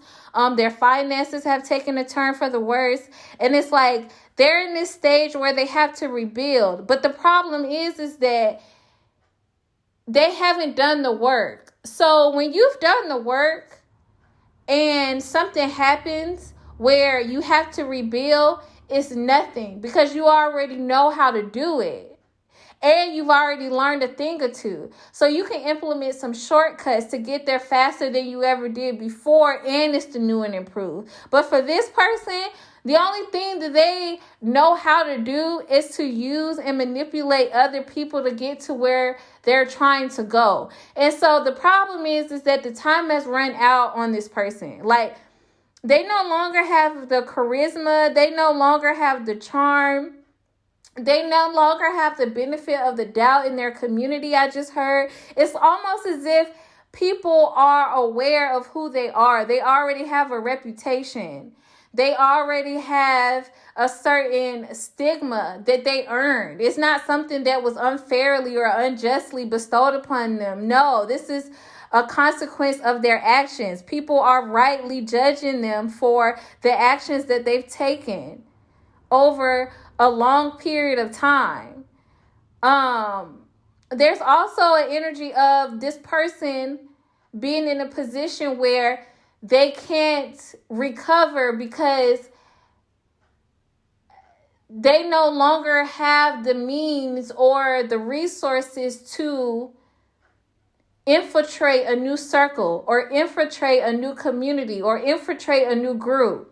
Their finances have taken a turn for the worse. And it's like they're in this stage where they have to rebuild. But the problem is that they haven't done the work. So when you've done the work and something happens where you have to rebuild, it's nothing, because you already know how to do it. And you've already learned a thing or two. So you can implement some shortcuts to get there faster than you ever did before, and it's the new and improved. But for this person, the only thing that they know how to do is to use and manipulate other people to get to where they're trying to go. And so the problem is that the time has run out on this person. Like, they no longer have the charisma. They no longer have the charm. They no longer have the benefit of the doubt in their community. I just heard it's almost as if people are aware of who they are. They already have a reputation. They already have a certain stigma that they earned. It's not something that was unfairly or unjustly bestowed upon them. No, this is a consequence of their actions. People are rightly judging them for the actions that they've taken over a long period of time. There's also an energy of this person being in a position where they can't recover because they no longer have the means or the resources to infiltrate a new circle or infiltrate a new community or infiltrate a new group.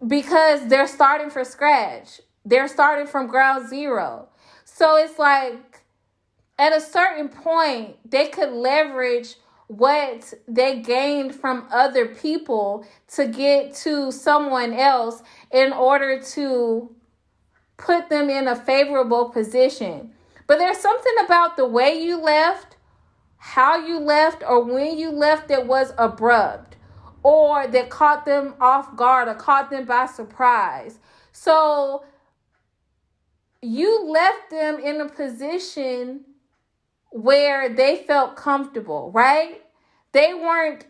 Because they're starting from scratch. They're starting from ground zero. So it's like at a certain point, they could leverage what they gained from other people to get to someone else in order to put them in a favorable position. But there's something about the way you left, how you left, or when you left that was abrupt, or that caught them off guard or caught them by surprise. So you left them in a position where they felt comfortable, right? They weren't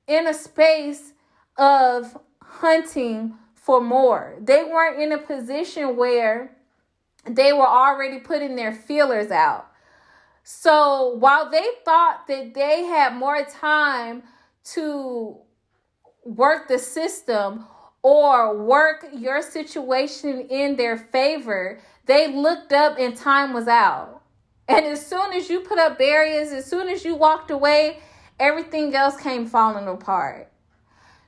in a space of hunting for more. They weren't in a position where they were already putting their feelers out. So while they thought that they had more time to work the system or work your situation in their favor, they looked up and time was out. And as soon as you put up barriers, as soon as you walked away, everything else came falling apart.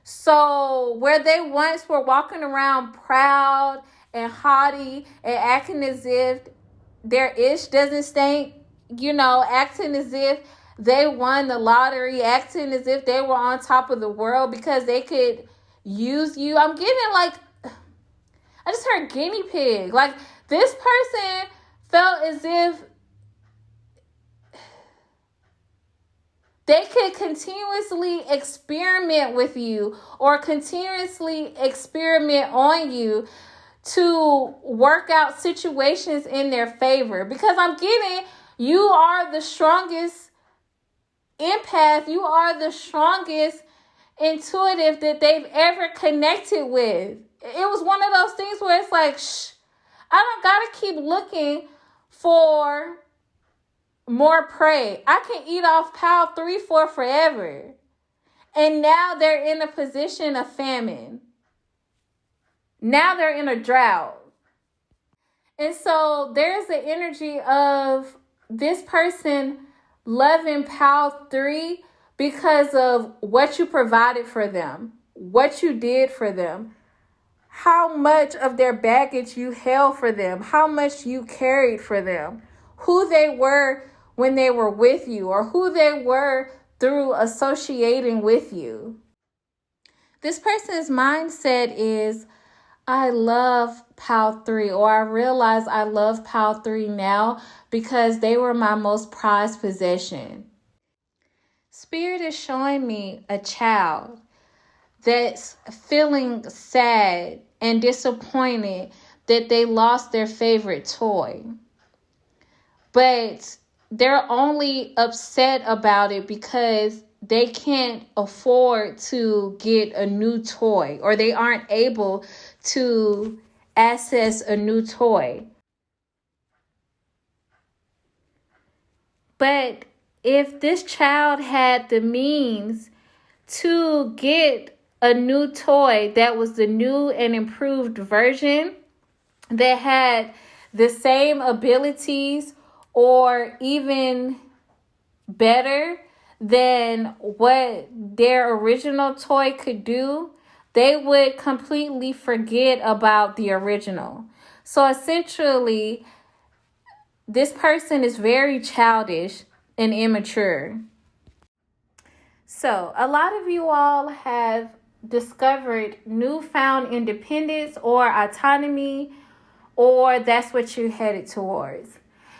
So where they once were walking around proud and haughty and acting as if their ish doesn't stink, acting as if they won the lottery, acting as if they were on top of the world because they could use you. I'm getting I just heard guinea pig. Like, this person felt as if They could continuously experiment with you or continuously experiment on you to work out situations in their favor. Because I'm getting, you are the strongest empath. You are the strongest intuitive that they've ever connected with. It was one of those things where it's like, I don't gotta keep looking for more prey. I can eat off pile 3-4 forever. And now they're in a position of famine. Now they're in a drought. And so there's the energy of this person loving pile 3 because of what you provided for them, what you did for them, how much of their baggage you held for them, how much you carried for them, who they were when they were with you, or who they were through associating with you. This person's mindset is, I love pile 3, or I realize I love pile 3 now because they were my most prized possession. Spirit is showing me a child that's feeling sad and disappointed that they lost their favorite toy. But they're only upset about it because they can't afford to get a new toy, or they aren't able to access a new toy. But if this child had the means to get a new toy that was the new and improved version, that had the same abilities or even better than what their original toy could do, they would completely forget about the original. So essentially, this person is very childish and immature. So a lot of you all have discovered newfound independence or autonomy, or that's what you're headed towards.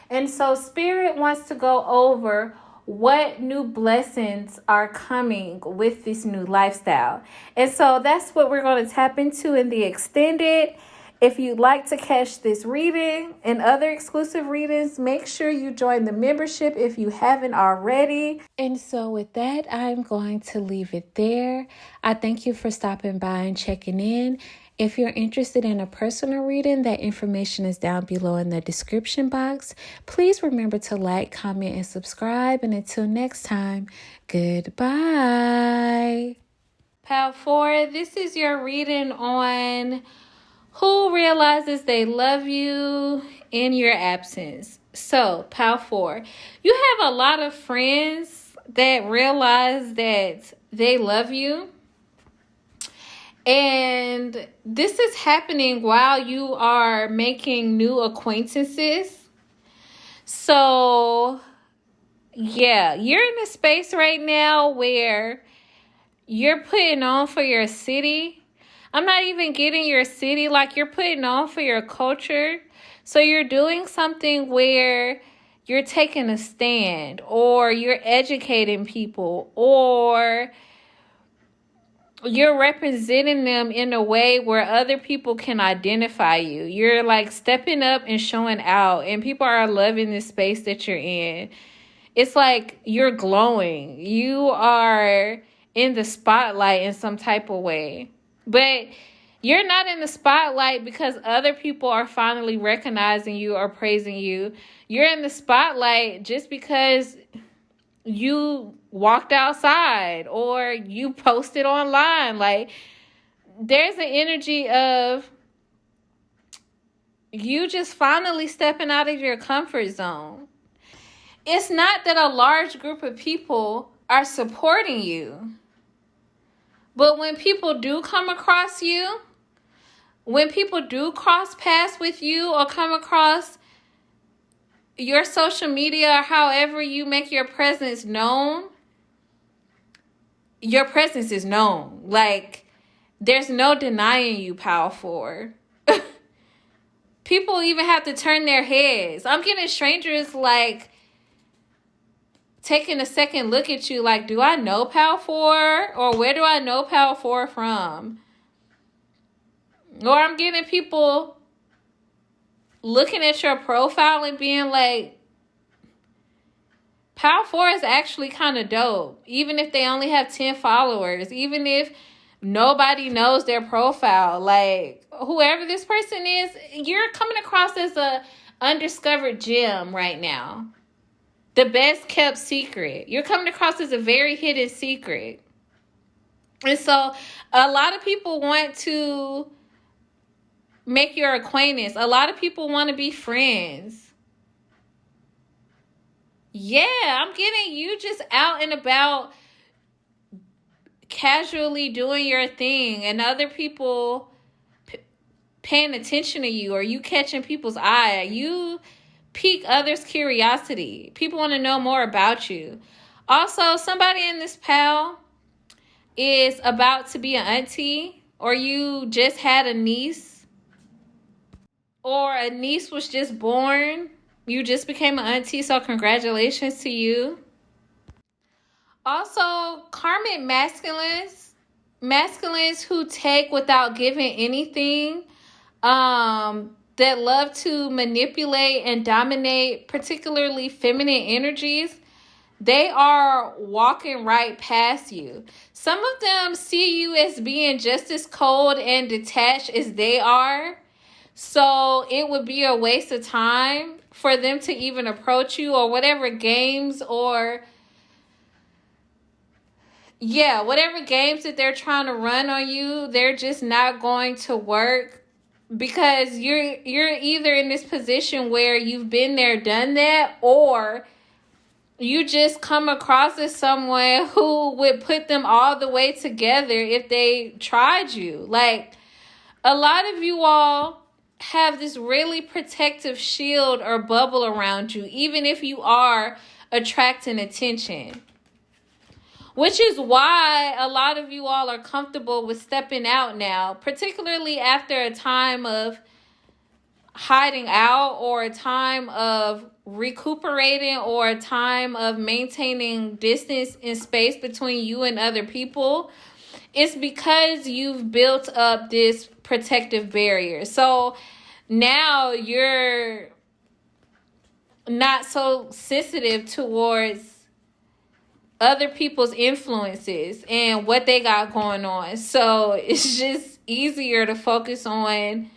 And so Spirit wants to go over what new blessings are coming with this new lifestyle. And so that's what we're going to tap into in the extended. If you'd like to catch this reading and other exclusive readings, make sure you join the membership if you haven't already. And so with that, I'm going to leave it there. I thank you for stopping by and checking in. If you're interested in a personal reading, that information is down below in the description box. Please remember to like, comment, and subscribe. And until next time, goodbye. Pile 4, this is your reading on who realizes they love you in your absence. So, Pile 4, you have a lot of friends that realize that they love you. And this is happening while you are making new acquaintances. So, yeah, you're in a space right now where you're putting on for your city. I'm not even getting your city, like you're putting on for your culture. So you're doing something where you're taking a stand, or you're educating people, or you're representing them in a way where other people can identify you. You're like stepping up and showing out, and people are loving the space that you're in. It's like you're glowing. You are in the spotlight in some type of way. But you're not in the spotlight because other people are finally recognizing you or praising you. You're in the spotlight just because you walked outside or you posted online. Like, there's an energy of you just finally stepping out of your comfort zone. It's not that a large group of people are supporting you, but when people do come across you, when people do cross paths with you or come across your social media or however you make your presence known, your presence is known. Like, there's no denying you, Pile 4. People even have to turn their heads. I'm getting strangers like taking a second look at you like, do I know Power 4? Or where do I know Power 4 from? Or I'm getting people looking at your profile and being like, Power 4 is actually kind of dope. Even if they only have 10 followers. Even if nobody knows their profile. Like, whoever this person is, you're coming across as a undiscovered gem right now. The best kept secret. You're coming across as a very hidden secret. And so a lot of people want to make your acquaintance. A lot of people want to be friends. Yeah, I'm getting you just out and about casually doing your thing and other people paying attention to you, or you catching people's eye. You pique others' curiosity. People want to know more about you. Also, somebody in this pal is about to be an auntie, or you just had a niece, or a niece was just born. You just became an auntie, so congratulations to you. Also, karmic masculines who take without giving anything, that love to manipulate and dominate, particularly feminine energies, they are walking right past you. Some of them see you as being just as cold and detached as they are. So it would be a waste of time for them to even approach you, or whatever games whatever games that they're trying to run on you, they're just not going to work, because you're either in this position where you've been there, done that, or you just come across as someone who would put them all the way together if they tried you. Like, a lot of you all have this really protective shield or bubble around you, even if you are attracting attention. Which is why a lot of you all are comfortable with stepping out now, particularly after a time of hiding out, or a time of recuperating, or a time of maintaining distance and space between you and other people. It's because you've built up this protective barrier. So now you're not so sensitive towards other people's influences and what they got going on. So it's just easier to focus on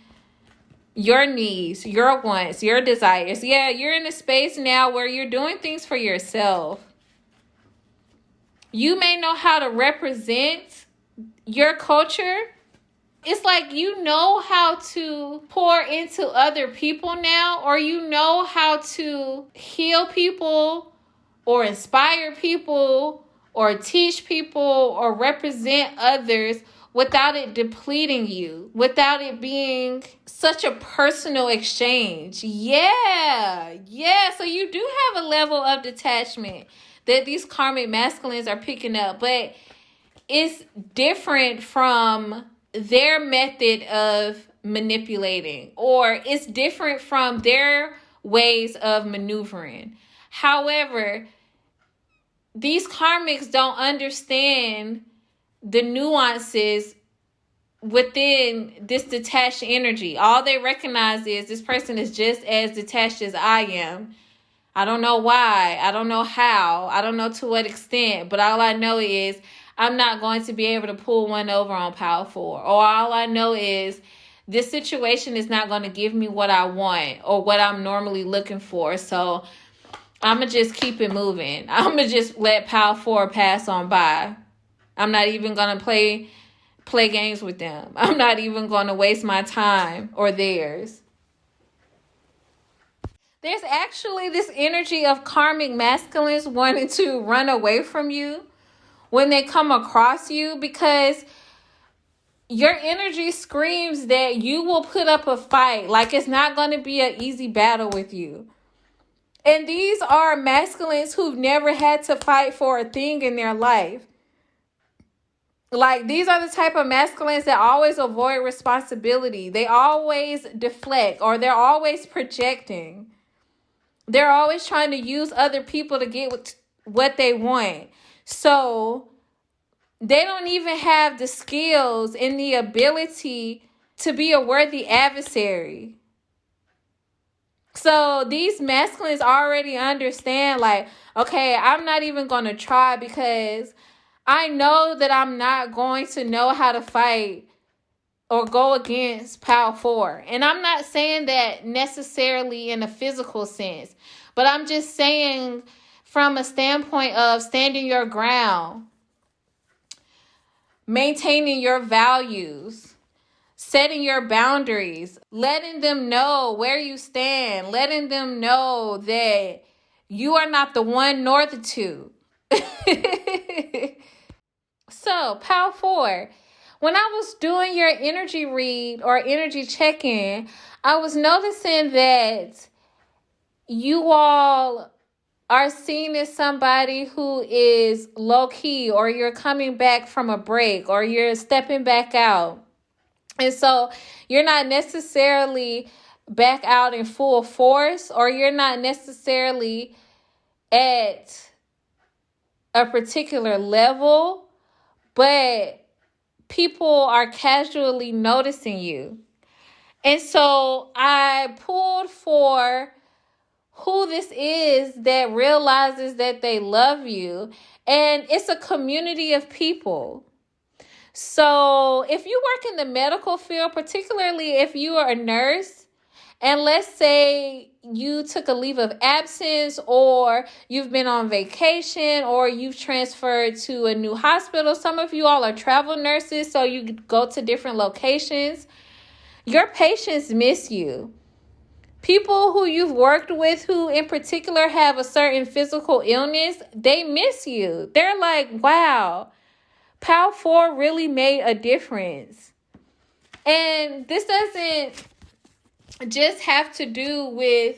your needs, your wants, your desires. Yeah, you're in a space now where you're doing things for yourself. You may know how to represent your culture. It's like you know how to pour into other people now, or you know how to heal people, or inspire people, or teach people, or represent others without it depleting you, without it being such a personal exchange. Yeah. So you do have a level of detachment that these karmic masculines are picking up, but it's different from their method of manipulating, or it's different from their ways of maneuvering. However, these karmics don't understand the nuances within this detached energy. All they recognize is this person is just as detached as I am. I don't know why. I don't know how. I don't know to what extent. But all I know is I'm not going to be able to pull one over on Power 4. Or all I know is this situation is not going to give me what I want or what I'm normally looking for. So I'm going to just keep it moving. I'm going to just let Power 4 pass on by. I'm not even going to play games with them. I'm not even going to waste my time or theirs. There's actually this energy of karmic masculines wanting to run away from you when they come across you, because your energy screams that you will put up a fight. Like, it's not going to be an easy battle with you. And these are masculines who've never had to fight for a thing in their life. Like, these are the type of masculines that always avoid responsibility. They always deflect, or they're always projecting. They're always trying to use other people to get what they want. So they don't even have the skills and the ability to be a worthy adversary. So these masculines already understand, like, okay, I'm not even going to try because I know that I'm not going to know how to fight or go against Power 4. And I'm not saying that necessarily in a physical sense, but I'm just saying from a standpoint of standing your ground, maintaining your values, setting your boundaries, letting them know where you stand, letting them know that you are not the one nor the two. So, Power 4, when I was doing your energy read or energy check-in, I was noticing that you all are seen as somebody who is low-key, or you're coming back from a break, or you're stepping back out. And so you're not necessarily back out in full force, or you're not necessarily at a particular level, but people are casually noticing you. And so I pulled for who this is that realizes that they love you. And it's a community of people. So if you work in the medical field, particularly if you are a nurse, and let's say you took a leave of absence, or you've been on vacation, or you've transferred to a new hospital. Some of you all are travel nurses, so you go to different locations. Your patients miss you. People who you've worked with who in particular have a certain physical illness, they miss you. They're like, wow, Power 4 really made a difference. And this doesn't just have to do with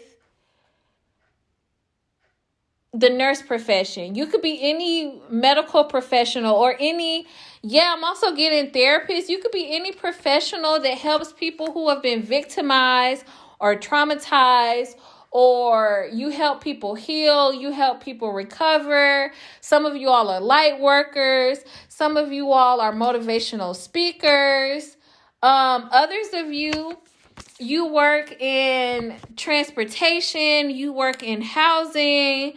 the nurse profession. You could be any medical professional, or I'm also getting therapists. You could be any professional that helps people who have been victimized or traumatized, or you help people heal, you help people recover. Some of you all are light workers. Some of you all are motivational speakers. Others of you work in transportation, you work in housing,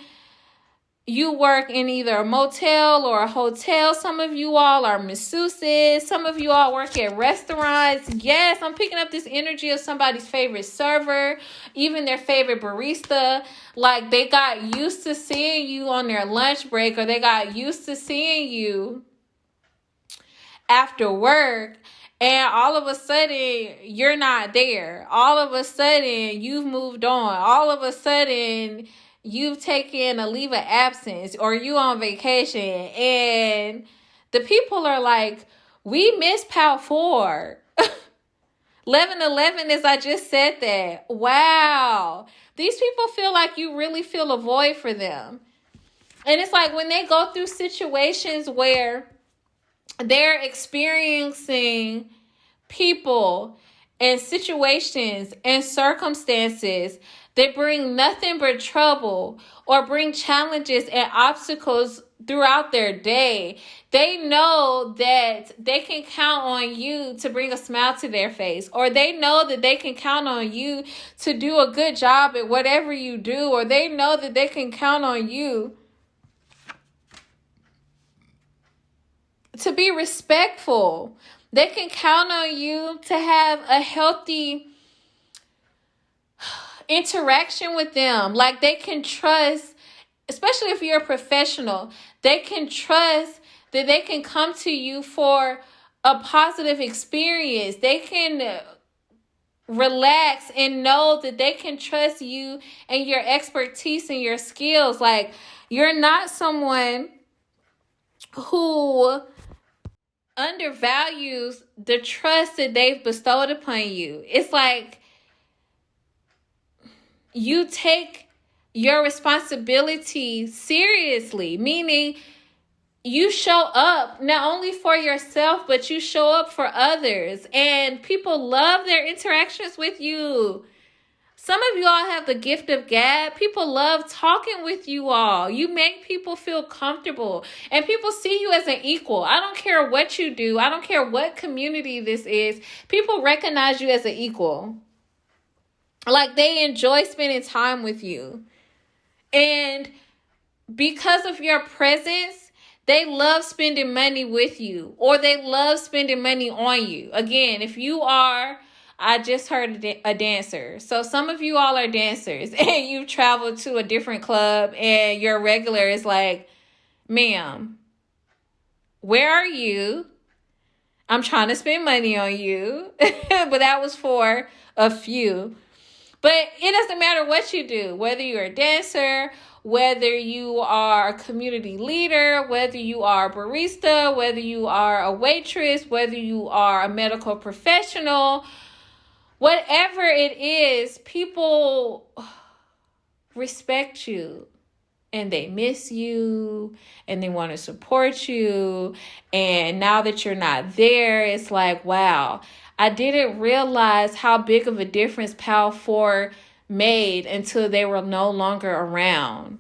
you work in either a motel or a hotel. Some of you all are masseuses. Some of you all work at restaurants. Yes, I'm picking up this energy of somebody's favorite server, even their favorite barista. Like they got used to seeing you on their lunch break, or they got used to seeing you after work. And all of a sudden, you're not there. All of a sudden, you've moved on. All of a sudden, you've taken a leave of absence, or you on vacation. And the people are like, we miss Power 4. 1111, as I just said that. Wow. These people feel like you really feel a void for them. And it's like when they go through situations where they're experiencing people and situations and circumstances that bring nothing but trouble, or bring challenges and obstacles throughout their day, they know that they can count on you to bring a smile to their face, or they know that they can count on you to do a good job at whatever you do, or they know that they can count on you to be respectful. They can count on you to have a healthy interaction with them. Like they can trust, especially if you're a professional, they can trust that they can come to you for a positive experience. They can relax and know that they can trust you and your expertise and your skills. Like you're not someone who undervalues the trust that they've bestowed upon you. It's like you take your responsibility seriously, meaning you show up not only for yourself, but you show up for others, and people love their interactions with you. Some of you all have the gift of gab. People love talking with you all. You make people feel comfortable. And people see you as an equal. I don't care what you do. I don't care what community this is. People recognize you as an equal. Like, they enjoy spending time with you. And because of your presence, they love spending money with you, or they love spending money on you. Again, if you are, I just heard a dancer. So some of you all are dancers and you travel to a different club and your regular is like, ma'am, where are you? I'm trying to spend money on you. But that was for a few. But it doesn't matter what you do, whether you're a dancer, whether you are a community leader, whether you are a barista, whether you are a waitress, whether you are a medical professional, whatever it is, people respect you and they miss you and they want to support you. And now that you're not there, it's like, wow, I didn't realize how big of a difference Pal 4 made until they were no longer around.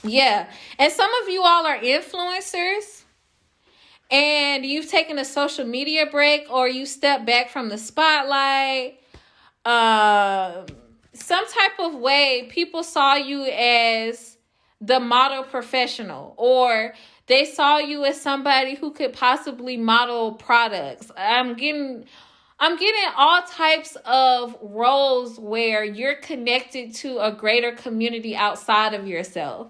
Yeah. And some of you all are influencers and you've taken a social media break, or you step back from the spotlight. Some type of way people saw you as the model professional, or they saw you as somebody who could possibly model products. I'm getting all types of roles where you're connected to a greater community outside of yourself.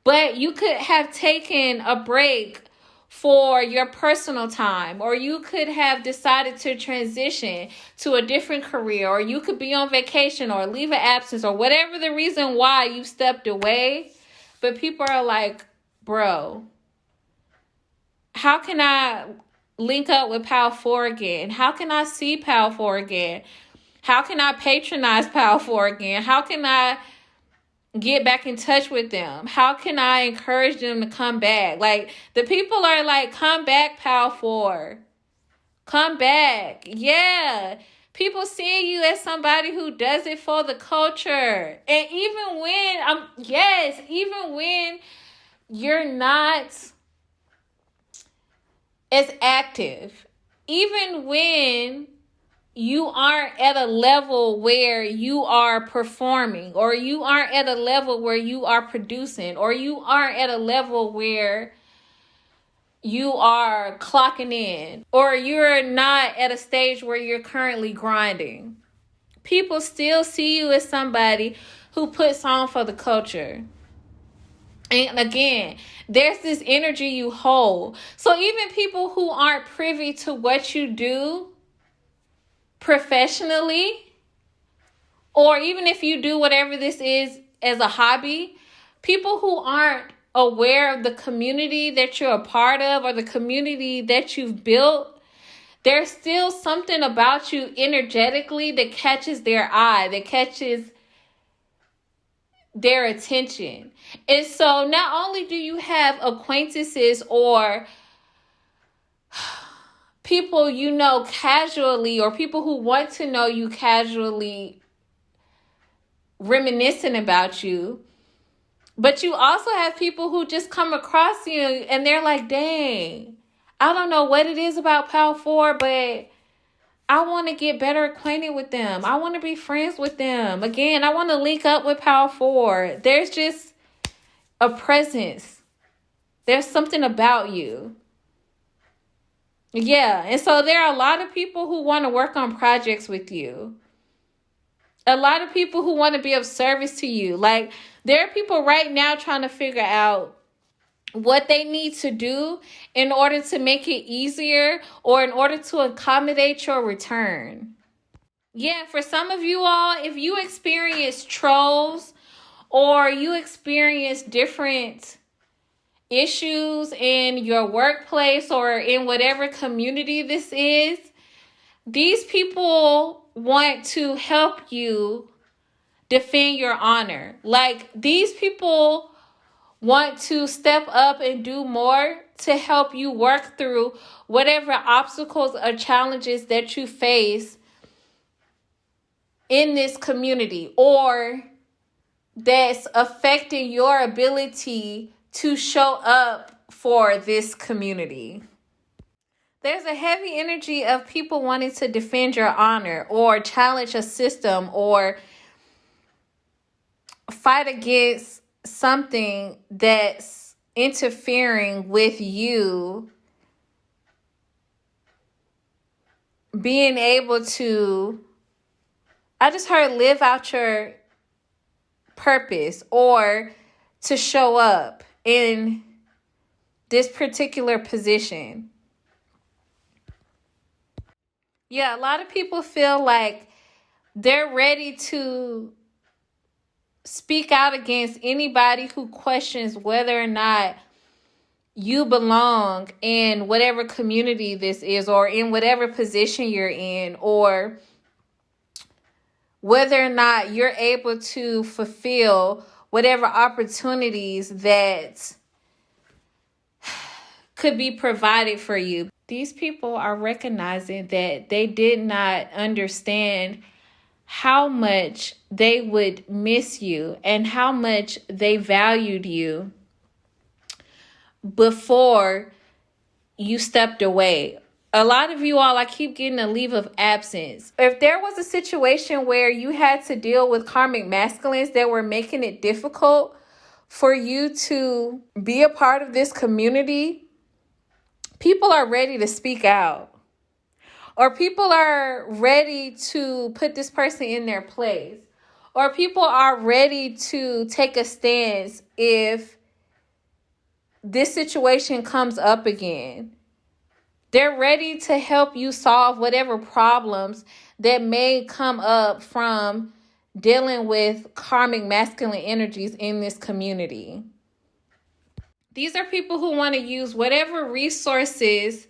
But you could have taken a break for your personal time, or you could have decided to transition to a different career, or you could be on vacation or leave of absence, or whatever the reason why you stepped away. But people are like, bro, how can I link up with Pal 4 again? How can I see Pal 4 again? How can I patronize Pal 4 again? How can I get back in touch with them? How can I encourage them to come back? Like, the people are like, come back, Pal 4. Come back. Yeah. People seeing you as somebody who does it for the culture. And even when you're not as active, even when you aren't at a level where you are performing, or you aren't at a level where you are producing, or you aren't at a level where you are clocking in, or you're not at a stage where you're currently grinding, people still see you as somebody who puts on for the culture. And again, there's this energy you hold. So even people who aren't privy to what you do professionally, or even if you do whatever this is as a hobby, people who aren't aware of the community that you're a part of, or the community that you've built, there's still something about you energetically that catches their eye, that catches their attention. And so not only do you have acquaintances or people you know casually, or people who want to know you casually reminiscing about you, but you also have people who just come across you and they're like, dang, I don't know what it is about Pal 4, but I want to get better acquainted with them. I want to be friends with them. Again, I want to link up with Pal 4. There's just a presence. There's something about you. Yeah, and so there are a lot of people who want to work on projects with you. A lot of people who want to be of service to you. Like, there are people right now trying to figure out what they need to do in order to make it easier, or in order to accommodate your return. Yeah, for some of you all, if you experience trolls, or you experience different issues in your workplace or in whatever community this is, these people want to help you defend your honor. Like, these people want to step up and do more to help you work through whatever obstacles or challenges that you face in this community, or that's affecting your ability to show up for this community. There's a heavy energy of people wanting to defend your honor or challenge a system or fight against something that's interfering with you being able to, I just heard, live out your purpose or to show up in this particular position. Yeah, a lot of people feel like they're ready to speak out against anybody who questions whether or not you belong in whatever community this is, or in whatever position you're in, or whether or not you're able to fulfill whatever opportunities that could be provided for you. These people are recognizing that they did not understand how much they would miss you and how much they valued you before you stepped away. A lot of you all, I keep getting a leave of absence. If there was a situation where you had to deal with karmic masculines that were making it difficult for you to be a part of this community, people are ready to speak out. Or people are ready to put this person in their place. Or people are ready to take a stance if this situation comes up again. They're ready to help you solve whatever problems that may come up from dealing with karmic masculine energies in this community. These are people who want to use whatever resources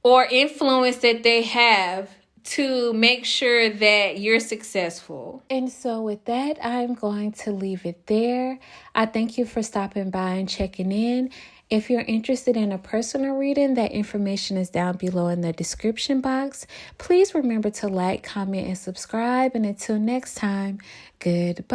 or influence that they have to make sure that you're successful. And so with that, I'm going to leave it there. I thank you for stopping by and checking in. If you're interested in a personal reading, that information is down below in the description box. Please remember to like, comment, and subscribe. And until next time, goodbye.